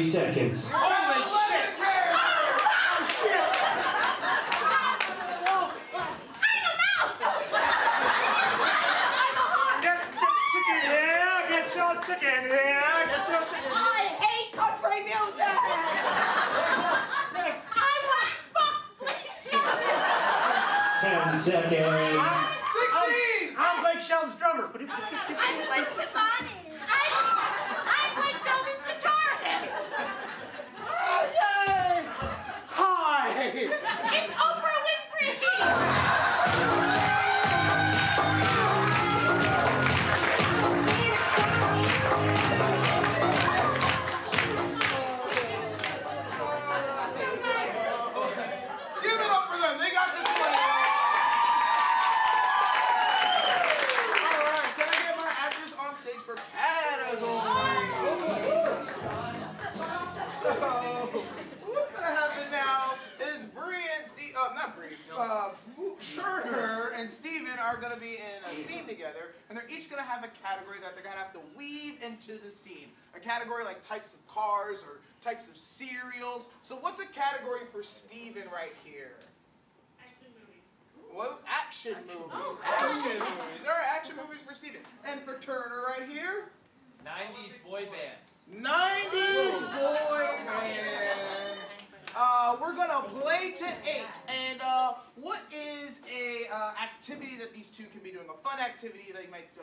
30 seconds. Holy shit! Oh, shit! I'm a mouse! Chicken here! Get your chicken here! Get your chicken here! I hate country music. I want fuck Blake Shelton! 10 seconds. 16! I'm Blake Shelton's drummer. I'm Gwen Stefani! I'm Blake Shelton's guitarist! Oh, yay! Hi! It's Oprah Winfrey! Give it up for them. They got this one. All right, can I get my actors on stage for category? So, what's gonna happen now is Bree and Steve, not Bree, Turner and Steven are gonna be in a scene together, and they're each gonna have a category that they're gonna have to weave into the scene. A category like types of cars or types of cereals. So what's a category for Steven right here? Action movies. What? Action movies. Action movies. All right, action movies for Steven. And for Turner right here? 90s boy bands. 90s boy bands. We're gonna play to 8. And what is a activity that these two can be doing? A fun activity that you might do?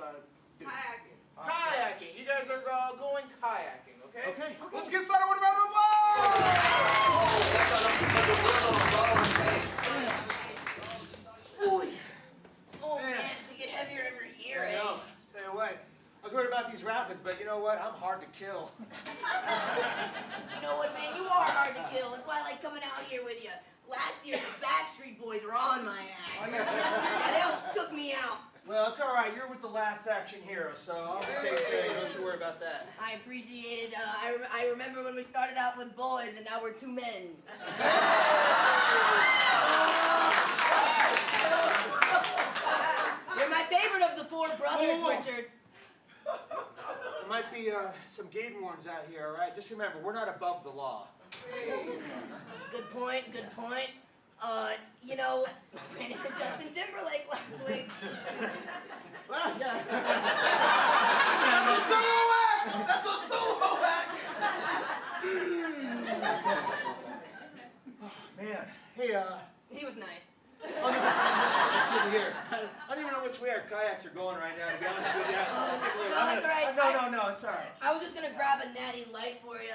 Kayaking. Kayaking. You guys are going kayaking, okay? Okay. Let's get started with a round of applause! Oh man, to get heavier every year, I eh? know. Tell you what, I was worried about these rapids, but you know what? I'm hard to kill. You know what, man? You are hard to kill. That's why I like coming out here with you. Last year, the Backstreet Boys were on my ass. Yeah, they almost took me out. Well, it's all right. You're with the Last Action Hero, so I'll take care of you. Don't you worry about that. I appreciate it. I remember when we started out with boys, and now we're 2 men. You're my favorite of the 4 brothers, Whoa. Richard. There might be some game warrants out here, all right? Just remember, we're not above the law. Good point, good point. You know, ran into Justin Timberlake last week. That's a solo act! That's a solo act! Man, hey, He was nice. oh, no, that's good to hear. I don't even know which way our kayaks are going right now, to be honest with you. No, that's all right. No, it's all right. I was just gonna grab a Natty Light for you.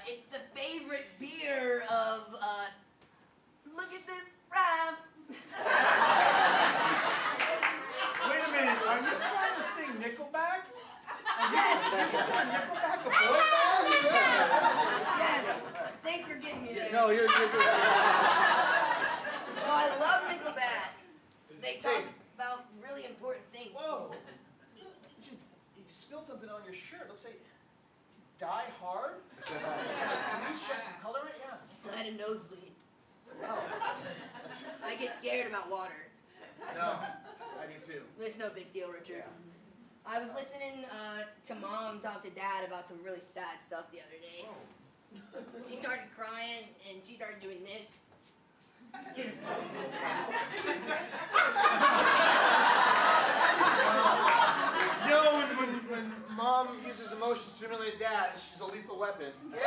It's the favorite beer of, look at this rap. Wait a minute, are you trying to sing Nickelback? Yes. Nickelback, a boy band? Yes. Thanks for getting me there. No, you're good. No, I love Nickelback. They talk about really important things. Whoa. You spilled something on your shirt. Looks like Die Hard? Can you shed some color in it? Yeah. I had a nosebleed. Oh. I get scared about water. No, I do too. It's no big deal, Richard. I was listening to Mom talk to Dad about some really sad stuff the other day. She started crying and she started doing this. You know, when Mom uses emotions to humiliate Dad, she's a lethal weapon. 5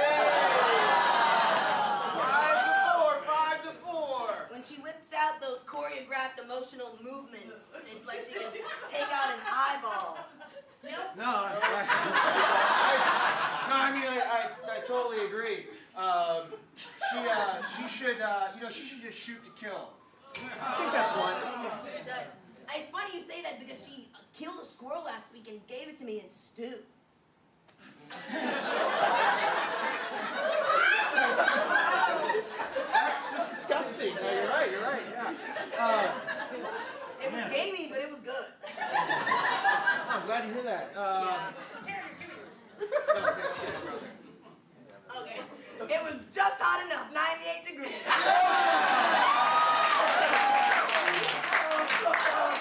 to 4. When she whips out those choreographed emotional movements, it's like she can take out an eyeball. No, I totally agree. She should just shoot to kill. I think that's one. She does. It's funny you say that because she killed a squirrel last week and gave it to me in stew. That's just disgusting. No, you're right, yeah. It was gamey, but it was good. I'm glad to hear that. Okay. It was just hot enough, 98 degrees.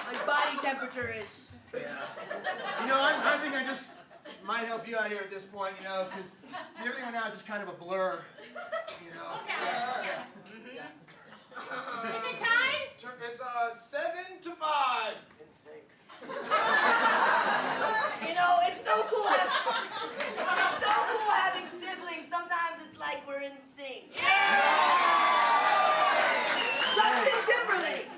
My body temperature is... You know, I think I just might help you out here at this point, you know, because everything right now is just kind of a blur, you know. Okay. Yeah. Is it tied? It's 7-5. In sync. You know, it's so cool having siblings. Sometimes it's like we're in sync. Justin Timberlake.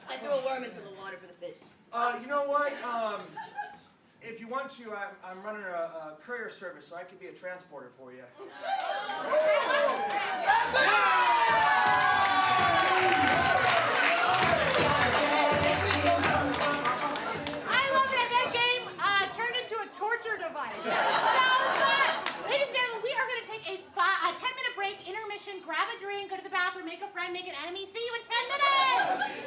I threw a worm into the water for the fish. You know what? If you want to, I'm running a courier service, so I could be a transporter for you. I love that that game turned into a torture device. That's so fun. Ladies and gentlemen, we are going to take a 10-minute break, intermission, grab a drink, go to the bathroom, make a friend, make an enemy. See you in 10 minutes.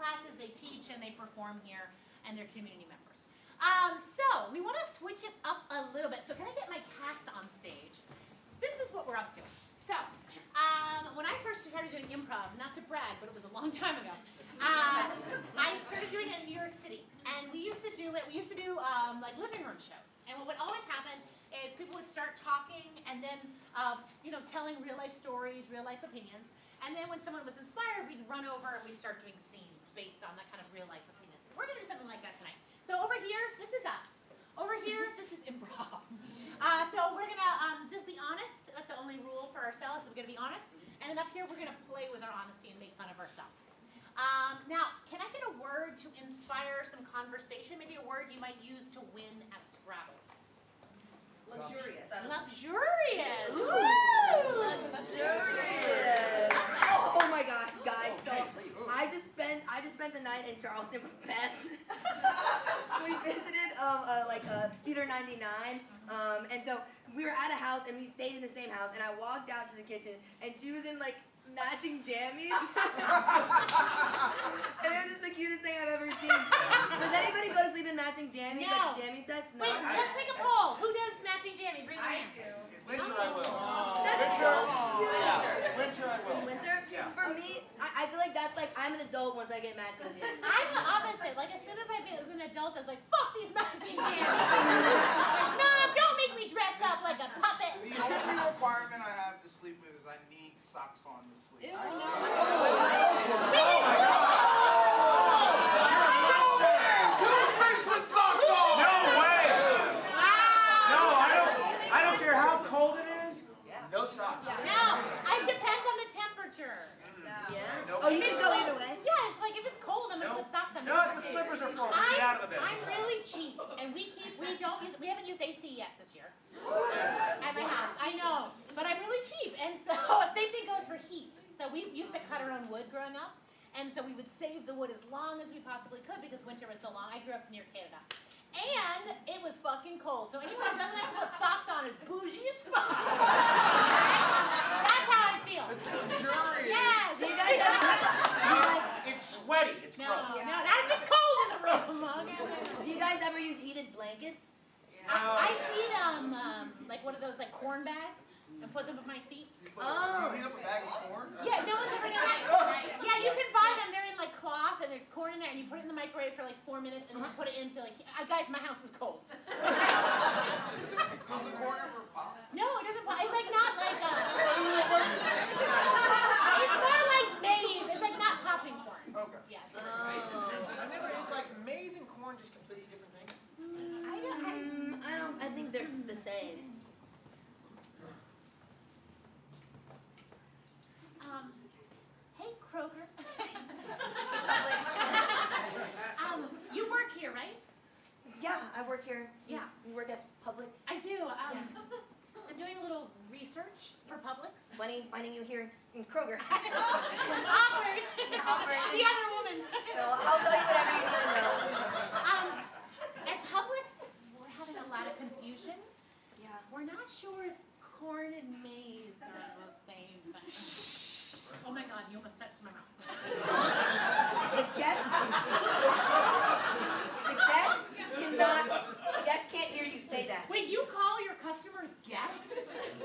classes, they teach, and they perform here, and they're community members. So we want to switch it up a little bit. So can I get my cast on stage? This is what we're up to. So when I first started doing improv, not to brag, but it was a long time ago, I started doing it in New York City, and we used to do like living room shows. And what would always happen is people would start talking, and then telling real life stories, real life opinions. And then when someone was inspired, we'd run over and we start doing scenes based on that kind of real life opinions. So we're gonna do something like that tonight. So over here, this is us. Over here, this is improv. So we're gonna just be honest. That's the only rule for ourselves. We're gonna be honest. And then up here, we're gonna play with our honesty and make fun of ourselves. Now, can I get a word to inspire some conversation? Maybe a word you might use to win at Scrabble. Luxurious. Luxurious. Woo! Luxurious. Oh my gosh, guys! So I just spent the night in Charleston with Bess. We visited Theater 99, and so we were at a house and we stayed in the same house. And I walked out to the kitchen and she was in like matching jammies. And it was just the cutest thing I've ever seen. Does anybody go to sleep in matching jammies, No. like jammy sets? No. Wait, let's take a poll. Who does matching jammies? Raise your hand. Winter I will. That's Winter, yeah. Winter I will. In winter? Yeah. For me, I feel like that's like I'm an adult once I get matching jammies. I'm the opposite. Like, as soon as I was an adult, I was like, fuck these matching jammies. No, don't make me dress up like a puppet. The only requirement I have to sleep with is I need socks on to sleep. Ew, no. Who sleeps with socks on? No way! No, I don't care how cold it is. No socks. No, it depends on the temperature. Yeah? Nope. Oh, you can go either way? Yeah, if it's cold, I'm gonna put socks on. No, the slippers are full. Get out of the bed. I'm really cheap, and we haven't used AC yet this year at my house. I know, but I'm really cheap, and so same thing goes for heat. So we used to cut our own wood growing up, and so we would save the wood as long as we possibly could because winter was so long. I grew up near Canada. And it was fucking cold. So anyone who doesn't have to put socks on is bougie as fuck. That's how I feel. It's luxurious. Yes. Do you guys ever, It's sweaty. It's No, gross. no, not if it's cold in the room. Okay. do you guys ever use heated blankets? I feed like one of those like corn bags and put them at my feet. You heat up a bag of corn? Yeah, no one's ever done that. Yeah, you can buy them. They're in like cloth and there's corn in there, and you put it in the microwave for like 4 minutes, and then you put it into like. Guys, my house is cold. Does the corn ever pop? No, it doesn't. It's like not like. It's more like maize. It's like not popping corn. Okay. Yeah. I've never used like maize and corn, just completely different things. I think they're the same. Hey, Kroger. You work here, right? Yeah, I work here. Yeah. You work at Publix? I do. I'm doing a little research for Publix. Funny finding you here in Kroger. Awkward. Awkward. The other woman. No, I'll tell you whatever you need to know. At Publix, we're having a lot of confusion. Yeah. We're not sure if corn and maize are the same thing. Oh my God, you almost touched my mouth. The guests can't hear you say that. Wait, you call your customers guests?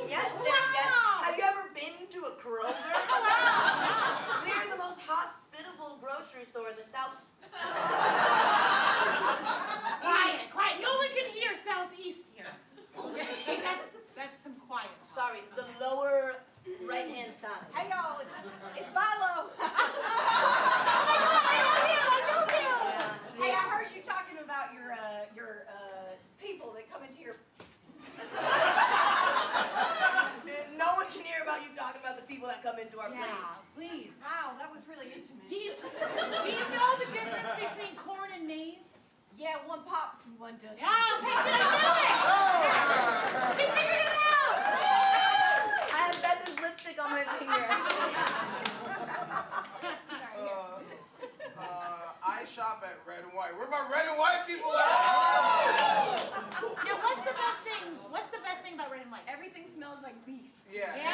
Yes, they're guests. Have you ever been to a Kroger? Wow. We're the most hospitable grocery store in the South. Quiet. No one can hear Southeast here. Okay, that's some quiet. Sorry, the lower right-hand side. Hey y'all, it's Milo. I love you. Hey, I heard you talking about your people that come into your. No one can hear about you talking about the people that come into our place. Please. Wow, that was really intimate. Do you know the difference between corn and maize? Yeah, one pops and one doesn't. Yeah, okay, good. We figured it out. I have Bess's lipstick on my finger. I shop at Red and White. Where my red and white people at? Now, what's the best thing about Red and White? Everything smells like beef. Yeah. Yeah.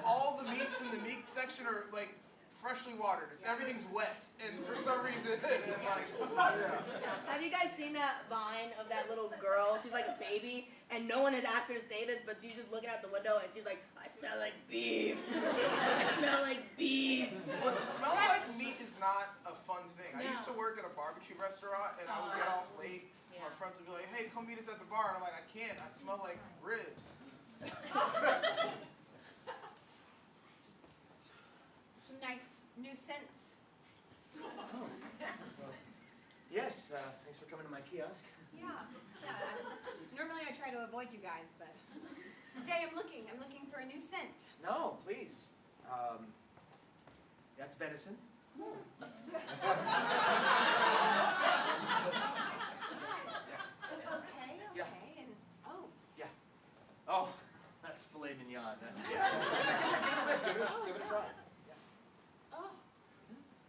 All the meats in the meat section are like freshly watered. Everything's wet, and for some reason, yeah. Have you guys seen that Vine of that little girl? She's like a baby, and no one has asked her to say this, but she's just looking out the window, and she's like, I smell like beef. I smell like beef. Listen, smelling like meat is not a fun thing. I used to work at a barbecue restaurant, and I would get off late. My friends would be like, hey, come meet us at the bar. And I'm like, I can't. I smell like ribs. Some nice new scents. Yes, thanks for coming to my kiosk. Yeah. Normally I try to avoid you guys, but today I'm looking for a new scent. No, please. That's venison. Okay, Yeah. and oh. Oh, that's filet mignon. That's, yeah. Give it a try. Oh.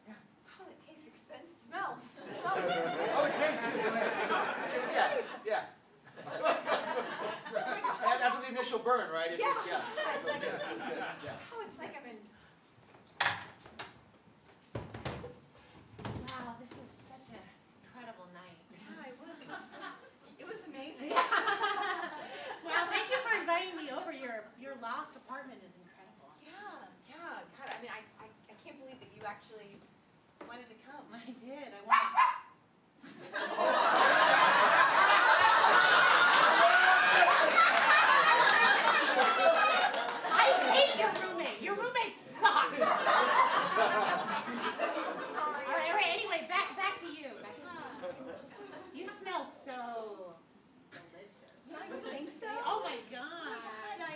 Yeah. Oh, it tastes expensive. Smells. Oh, it tastes too. Yeah. And after the initial burn, right? Yeah. Yeah. It's like, Yeah. oh, it's like I'm in. Wow, this was such an incredible night. Yeah, it was. It was amazing. Well, thank you for inviting me over. Your loft apartment is incredible. Yeah. God, I mean, I can't believe that you actually wanted to come. I did. I wanted. I hate your roommate. Your roommate sucks. Sorry. All right. Anyway, back to you. You smell so delicious. Yeah, you think so? Oh my Oh God. my God, I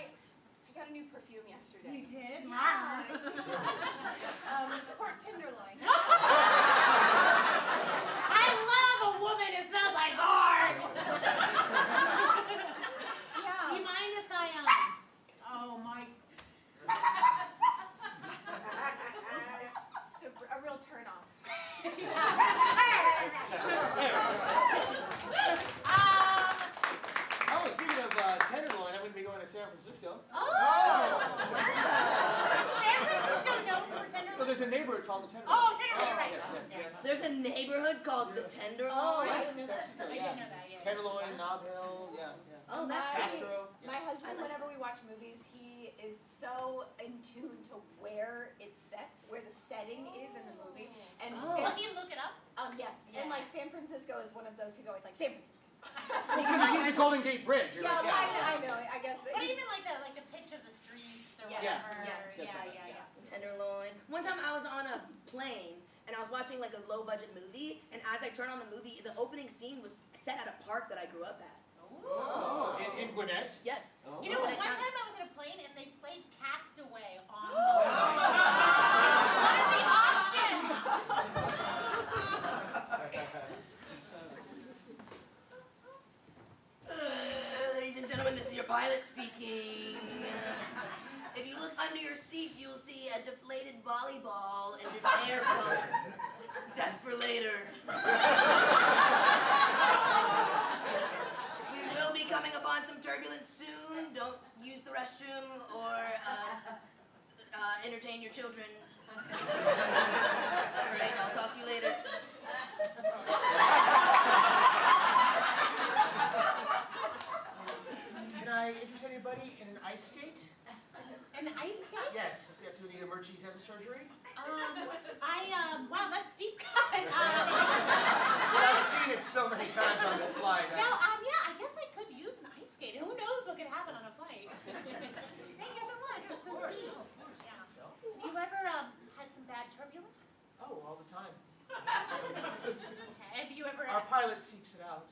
got a new perfume yesterday. You did? Yeah. Pork tenderloin. I love a woman who smells like pork. Yeah. Do you mind if I Oh my. It's a real turn off. Oh, speaking of tenderloin, I'm going to be going to San Francisco. San Francisco known for tenderloin. Well, there's a neighborhood called the Tenderloin. Oh, tenderloin, you're right. Yeah. There's a neighborhood called the Tenderloin. Oh, Right? I didn't know that. San Francisco, I yeah. didn't know that. Yeah. Tenderloin, Nob Hill, yeah. Oh, that's Castro. My husband, whenever we watch movies, he is so in tune to where it's set, where the setting is in the movie. And Can you look it up? yes, and like San Francisco is one of those. He's always like San Francisco. Because you see the Golden Gate Bridge. You're Yeah, like, I know. I guess. But even like the pitch of the streets or Yes, whatever. yes, Yeah. Tenderloin. One time I was on a plane and I was watching like a low budget movie, and as I turned on the movie, the opening scene was set at a park that I grew up at. Oh, in Gwinnett? Yes. Oh. You know, one Gwinnett time County. I was at a plane and they played Castaway on one of the options. Ladies and gentlemen, this is your pilot speaking. If you look under your seat, you'll see a deflated volleyball and an air pump. That's for later. We will be coming upon some turbulence soon. Don't use the restroom or entertain your children. All right, I'll talk to you later. Can I interest anybody in an ice skate? An ice skate? Yes, if you have to do the emergency dental surgery. Wow, that's deep cut. I've seen it so many times on this flight. No, yeah, I guess I could use an ice skate. Who knows what could happen on a flight? Thank you so much. That's so sweet. Yeah. Have you ever had some bad turbulence? Oh, all the time. Okay. Have you ever? Our pilot seeks it out.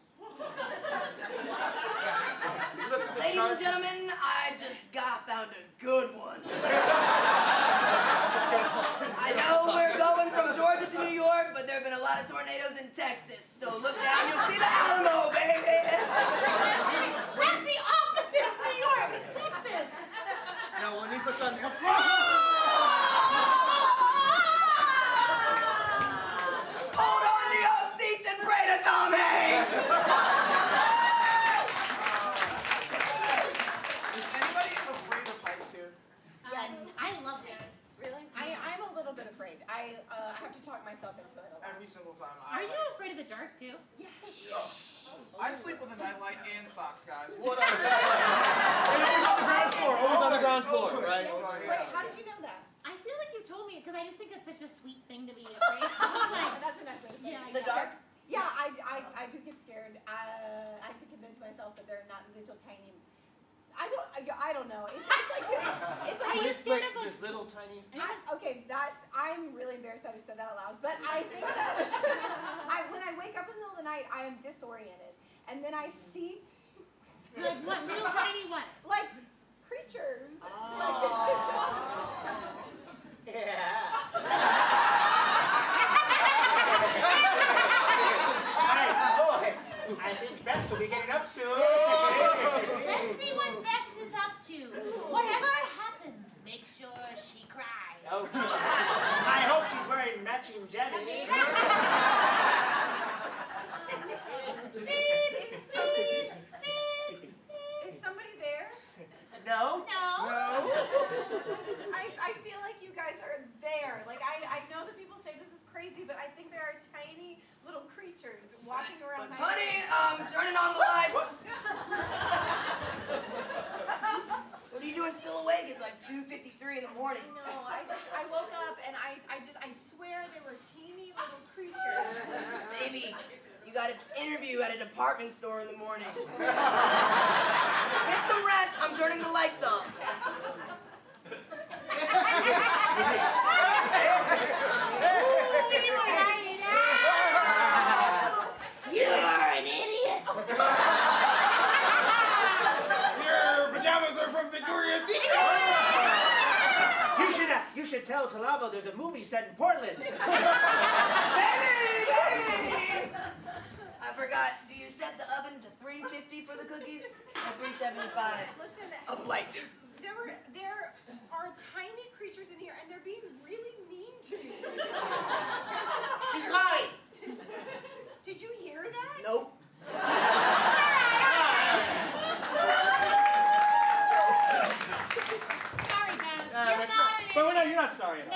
Ladies and gentlemen, I just found a good one. I know we're going from Georgia to New York, but there have been a lot of tornadoes in Texas. So look down, you'll see the Alamo, baby. That's the opposite of New York. It's Texas. Now, when he puts on... Hold on to your seats and pray to Tom Hanks. Is anybody afraid of heights here? Yes. I love this. Really? I'm a little bit afraid. I have to talk myself into it a lot. Every single time. Are you afraid of the dark too? Yes. I sleep with a nightlight and socks, guys. What up? Always on the ground floor. Always on the ground floor, right? Wait, how did you know that? I feel like you told me because I just think it's such a sweet thing to be afraid of. Like, That's a nice way to say yeah, it. The dark? Yeah, I do get scared. I have to convince myself that they're not little tiny. I don't know. It's like Are you scared of Just little tiny. okay, that I'm really embarrassed that I said that out loud. But I think that when I wake up in the middle of the night, I am disoriented, and then I see like what? Little tiny what? like creatures. I think Bess will be getting up soon. Let's see what Bess is up to. Whatever happens, make sure she cries. Okay. I hope she's wearing matching jammies. Is somebody there? No? No. I feel like you guys are there. Like I know that people say this is crazy, but I think there are tiny little creatures walking around my Honey, turning on the lights. What are you doing still awake? It's like 2:53 in the morning. No, I woke up and I swear they were teeny little creatures. Baby, you got an interview at a department store in the morning. Get some rest. I'm turning the lights off. You're an idiot. Your pajamas are from Victoria's Secret. You should tell Talabo there's a movie set in Portland. Baby! I forgot. Do you set the oven to 350 for the cookies or 375? Listen, Of light. there are tiny creatures in here, and they're being really mean to me. She's lying. Did you hear that? Nope. Sorry, Bess. You're not sorry at all.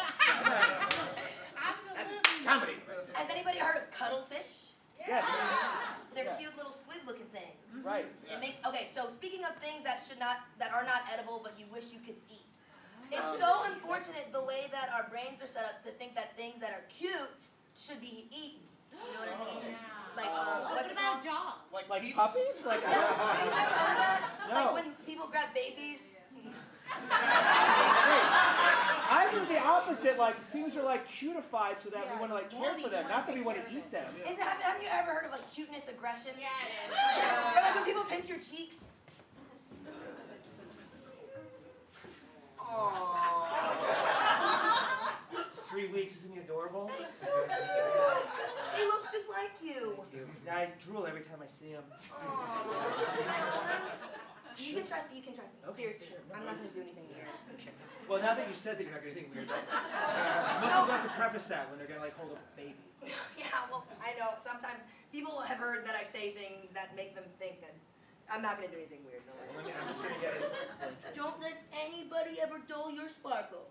Absolutely. Comedy. Has anybody heard of cuttlefish? Yes. They're cute little squid-looking things. Right. Okay, so speaking of things that are not edible but you wish you could eat. It's so unfortunate the way that our brains are set up to think that things that are cute should be eaten. You know what I mean? Like What what's it about called? dogs? Like puppies? Like You never heard that? No. Like when people grab babies. I do the opposite. Like things are like cutified so that we want to like care for them, not that we want to eat them. Have you ever heard of like cuteness aggression? Yeah, it is. Or like when people pinch your cheeks. It's 3 weeks, isn't he adorable? That's so cute. He looks just like you. I drool every time I see him. You can trust me. Seriously, I'm not going to do anything weird. Well, now that you said that you're not going to do anything weird, most people have to preface that when they're going to like hold a baby. Yeah, well, I know. Sometimes people have heard that I say things that make them think that I'm not going to do anything weird. No way. I'm just going to get it. Don't let anybody ever dull your sparkle.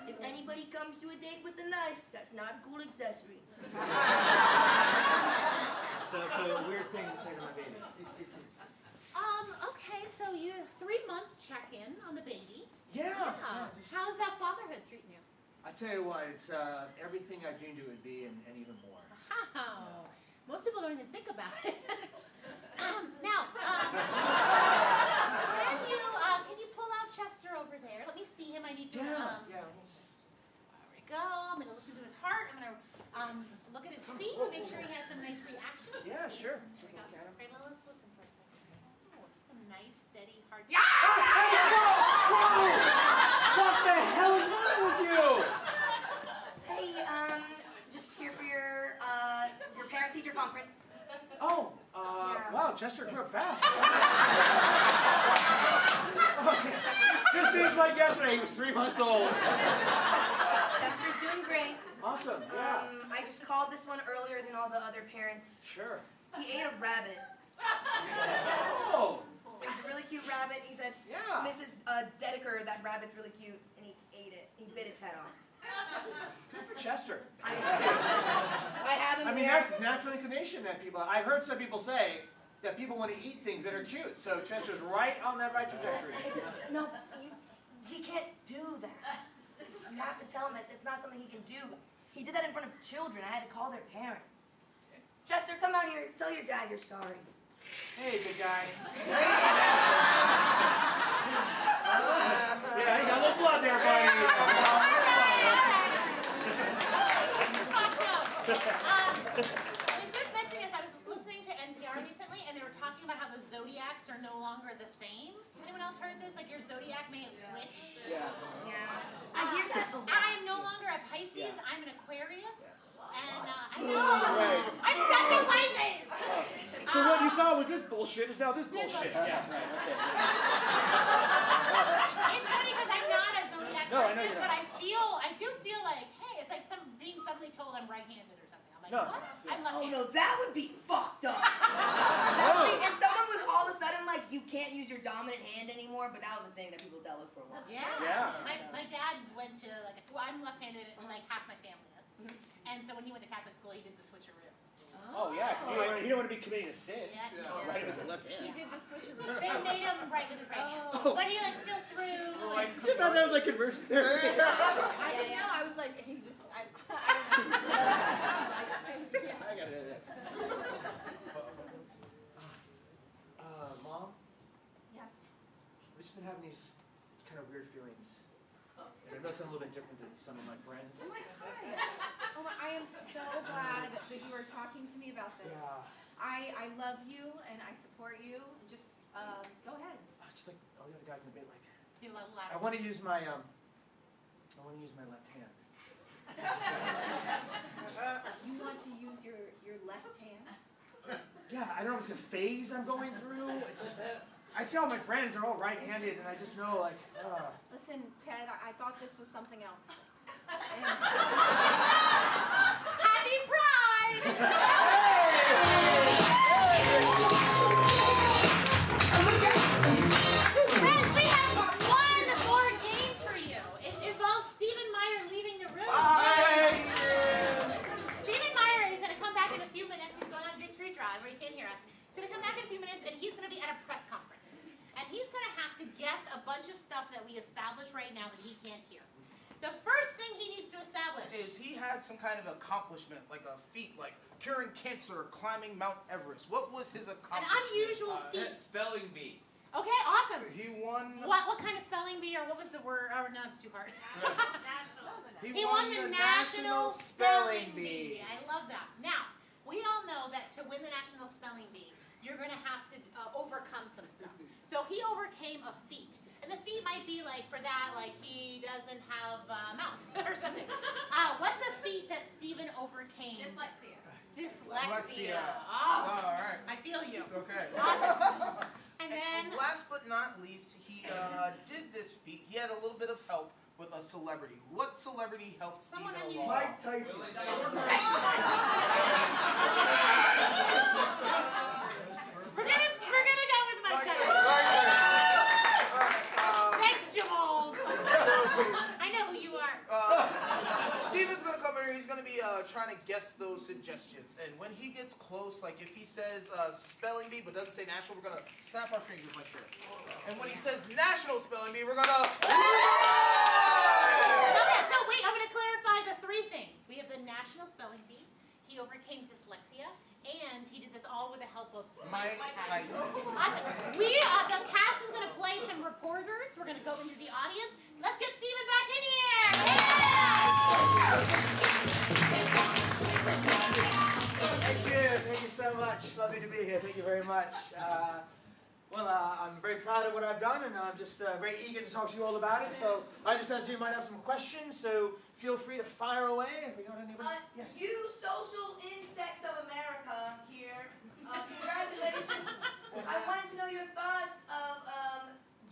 If anybody comes to a date with a knife, that's not a cool accessory. So it's a weird thing to say to my baby. Okay, so you 3-month check-in on the baby. Yeah. How's that fatherhood treating you? I tell you what, it's everything I dreamed it would be and even more. Wow. Most people don't even think about it. Now, can you pull out Chester over there? Let me see him. I need to. There we go. I'm gonna listen to his heart. I'm gonna look at his feet to make sure he has some nice reactions. Yeah, sure. There we go. Okay, well, let's listen for a second. Oh, it's a nice, steady heart. What the hell is wrong with you? Hey, just here for your parent-teacher conference. Oh, wow, Chester grew up fast. Okay. This seems like yesterday. He was 3 months old. Chester's doing great. Awesome, yeah. I just called this one earlier than all the other parents. Sure. He ate a rabbit. Oh. It was a really cute rabbit. He said, Yeah. Mrs. Dedeker, that rabbit's really cute, and he ate it. He bit its head off. Good for Chester. I have him I mean, here. that's natural inclination that people. I've heard some people say that people want to eat things that are cute. So Chester's right on that right trajectory. No, he can't do that. You have to tell him that it's not something he can do. He did that in front of children. I had to call their parents. Chester, come out here. Tell your dad you're sorry. Hey, big guy. Yeah, you got a little blood there, buddy. I was just mentioning this. I was listening to NPR recently, and they were talking about how the zodiacs are no longer the same. Anyone else heard this? Like your zodiac may have switched. Yeah. I hear that a lot. I am no longer a Pisces. I'm an Aquarius, and I know Right. I'm such a white face. So what you thought was this bullshit is now this bullshit. Yeah, right, okay. It's funny because I'm not a zodiac No, I know person, you're but not. I do feel like, hey, it's like being suddenly told I'm right-handed or something. I'm like, No. what? I'm Oh left-handed. no, that would be fucked up. That would be, if someone was all of a sudden like, you can't use your dominant hand anymore, but that was a thing that people dealt with for a while. Yeah. Yeah. My dad went to I'm left-handed and like half my family is. And so when he went to Catholic school, he did the switcheroo. Oh yeah, because you don't want to be committing a sin. Yeah. Right with the left hand. He did the switcheroo. They made him right with his right hand. Oh. But he like still threw. I thought that was like conversion therapy. I didn't know. I was like, he just, I don't know. I got it. Mom, Yes. I've just been having these kind of weird feelings. And I know some a little bit different than some of my friends. Oh my God. Oh my, I am so glad that you are talking to me about this. Yeah. I love you and I support you. Just go ahead. It's just like all the other guys in the debate, like Do a little I louder. want to use my left hand. You want to use your left hand? Yeah, I don't know if it's a phase I'm going through. It's just I see all my friends are all right-handed, and I just know like. Listen, Ted, I thought this was something else. Happy Pride! Friends, we have one more game for you. It involves Stephen Meyer leaving the room. Bye. Stephen Meyer is going to come back in a few minutes. He's going on Victory Drive, where he can't hear us. He's going to come back in a few minutes, and he's going to be at a press conference. And he's going to have to guess a bunch of stuff that we established right now that he can't hear. The first thing he needs to establish Is he had some kind of accomplishment, like a feat, like curing cancer or climbing Mount Everest? What was his an accomplishment? unusual feat. Spelling bee. Okay, awesome. He won. What kind of spelling bee, or what was the word? Oh, no, it's too hard. National. He won the National Spelling Bee. I love that. Now, we all know that to win the National Spelling Bee, you're going to have to overcome some stuff. So he overcame a feat. And the feat might be like, for that, like he doesn't have a mouth or something. What's a feat that Stephen overcame? Dyslexia. Dyslexia. All Oh, right. I feel you. Okay. Awesome. And then, Last but not least, he did this feat. He had a little bit of help with a celebrity. What celebrity helped Someone Stephen unusual. along? Mike Tyson. we're gonna go with Mike Tyson. Thanks, Jamal. I know who you are. Steven's gonna come here. He's gonna be trying to guess those suggestions. And when he gets close, like if he says spelling bee but doesn't say national, we're gonna snap our fingers like this. And when he says national spelling bee, we're gonna. Okay, so wait, I'm gonna clarify the three things. We have the National Spelling Bee. He overcame dyslexia, and he did this all with the help of Mike Tyson. Awesome. The cast is gonna play some reporters. We're gonna go into the audience. Let's get Steven back in here. Thank you so much. Lovely to be here. Thank you very much. I'm very proud of what I've done, and I'm just very eager to talk to you all about it. So I just as you might have some questions, so feel free to fire away if we got anybody. Yes. You social insects of America here. Congratulations. I wanted to know your thoughts of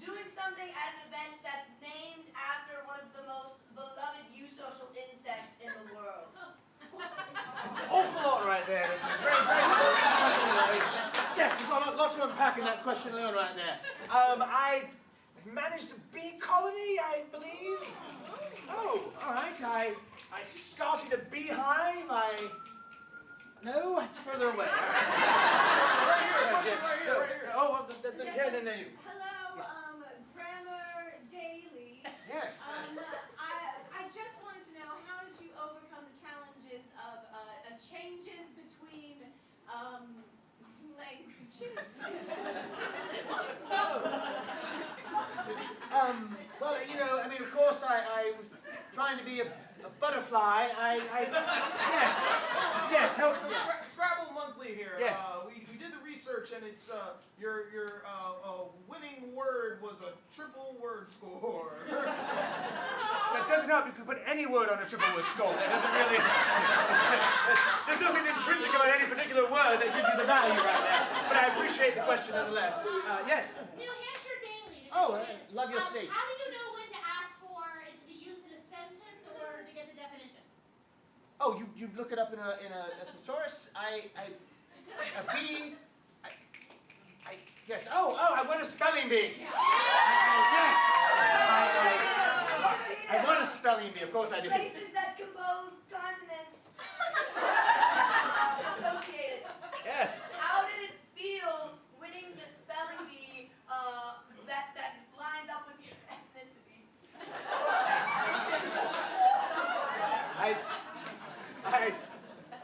doing something at an event that's named after one of the most beloved eusocial insects in the world. Awful lot right there. It's very, very yes, there's a lot to unpack in that question alone right there. I managed a bee colony, I believe. Oh, all right. I started a beehive. No, it's further away. All right. Right here, question right here, right here. Oh, well, yeah, no, you. Hello, Grammar Daily. Yes. I just wanted to know, how did you overcome the challenges of changes between languages? Well, you know, I mean, of course, I was trying to be a butterfly. Yes. So, Scrabble Monthly here. Yes. We did the research, and it's your winning word was a triple word score. That doesn't help. You could put any word on a triple word score. That doesn't really. There's nothing intrinsic about any particular word that gives you the value right there. But I appreciate the question nonetheless. Yes. New Hampshire Daily. Oh, love your state. How do you know when to ask for it to be used in a sentence or to get the definition? Oh, you look it up in a thesaurus. A bee. Yes. Oh, I won a spelling bee. Yes. I won a spelling bee. Of course I did. Places that compose continents associated. Yes. How did it feel winning the spelling bee that lines up with your ethnicity?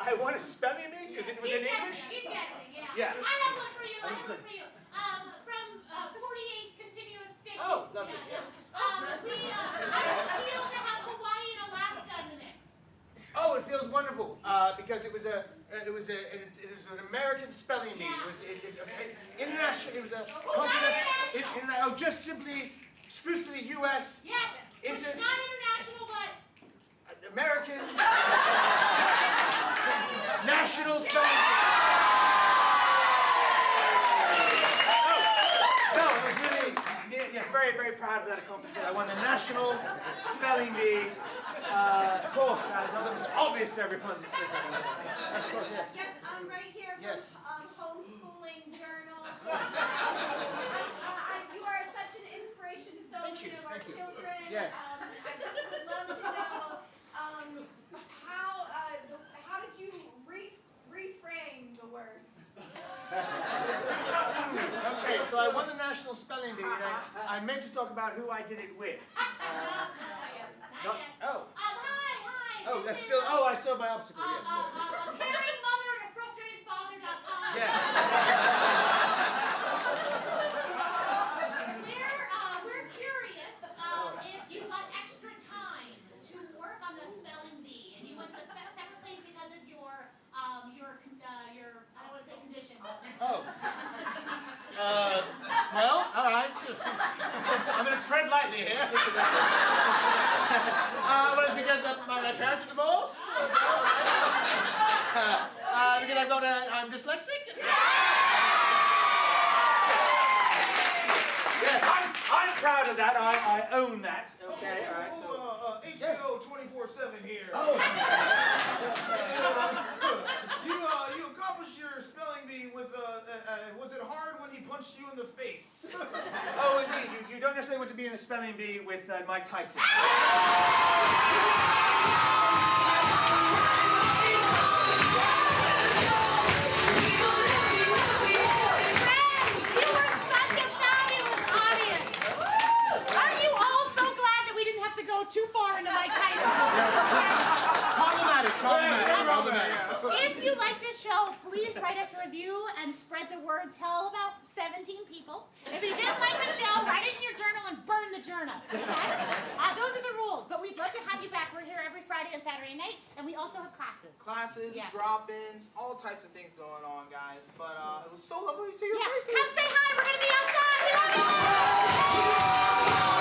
I won a spelling bee because it was in English. Keep guessing, Yeah. I have one for you. From 48 continuous states. Oh, lovely. Yeah. How does it feel to have Hawaii and Alaska in the mix? Oh, it feels wonderful because it was an American spelling bee. It was international. It was a continent. Just simply exclusively U.S. Yes. Not international, but American national spelling bee. No, it was really, very, very proud of that accomplishment. I won the national spelling bee. Of course, that was obvious to everyone. Of course, yes. Yes, I'm right here from Yes. Homeschooling Journal. You are such an inspiration to so many of our children. Yes. I just would love to know how did you reframe the words? Okay, so I won the national spelling bee. And I meant to talk about who I did it with. Not yet. Oh. Hi. Oh, that's still. Oh, I saw my obstacle. Yes. A caring mother and a frustrated father.com. Yes. We're curious if you had extra time to work on the spelling bee, and you went to a separate place because of your I don't want to say condition. Oh. Well, all right. I'm going to tread lightly here. Well, it's because my parents are divorced. Because I'm dyslexic. Yes, I'm proud of that. I own that. Okay, all right. So. HBO 24/7 here. Oh. You accomplished your spelling bee with was it hard when he punched you in the face? Oh, indeed. You don't necessarily want to be in a spelling bee with Mike Tyson. Too far into Mike Tyson. Problematic. If you like this show, please write us a review and spread the word. Tell about 17 people. If you didn't like the show, write it in your journal and burn the journal. Okay? Those are the rules. But we'd love to have you back. We're here every Friday and Saturday night, and we also have classes. Yes. Drop-ins, all types of things going on, guys. But it was so lovely to see your faces. Come say hi. We're going to be outside. We love you.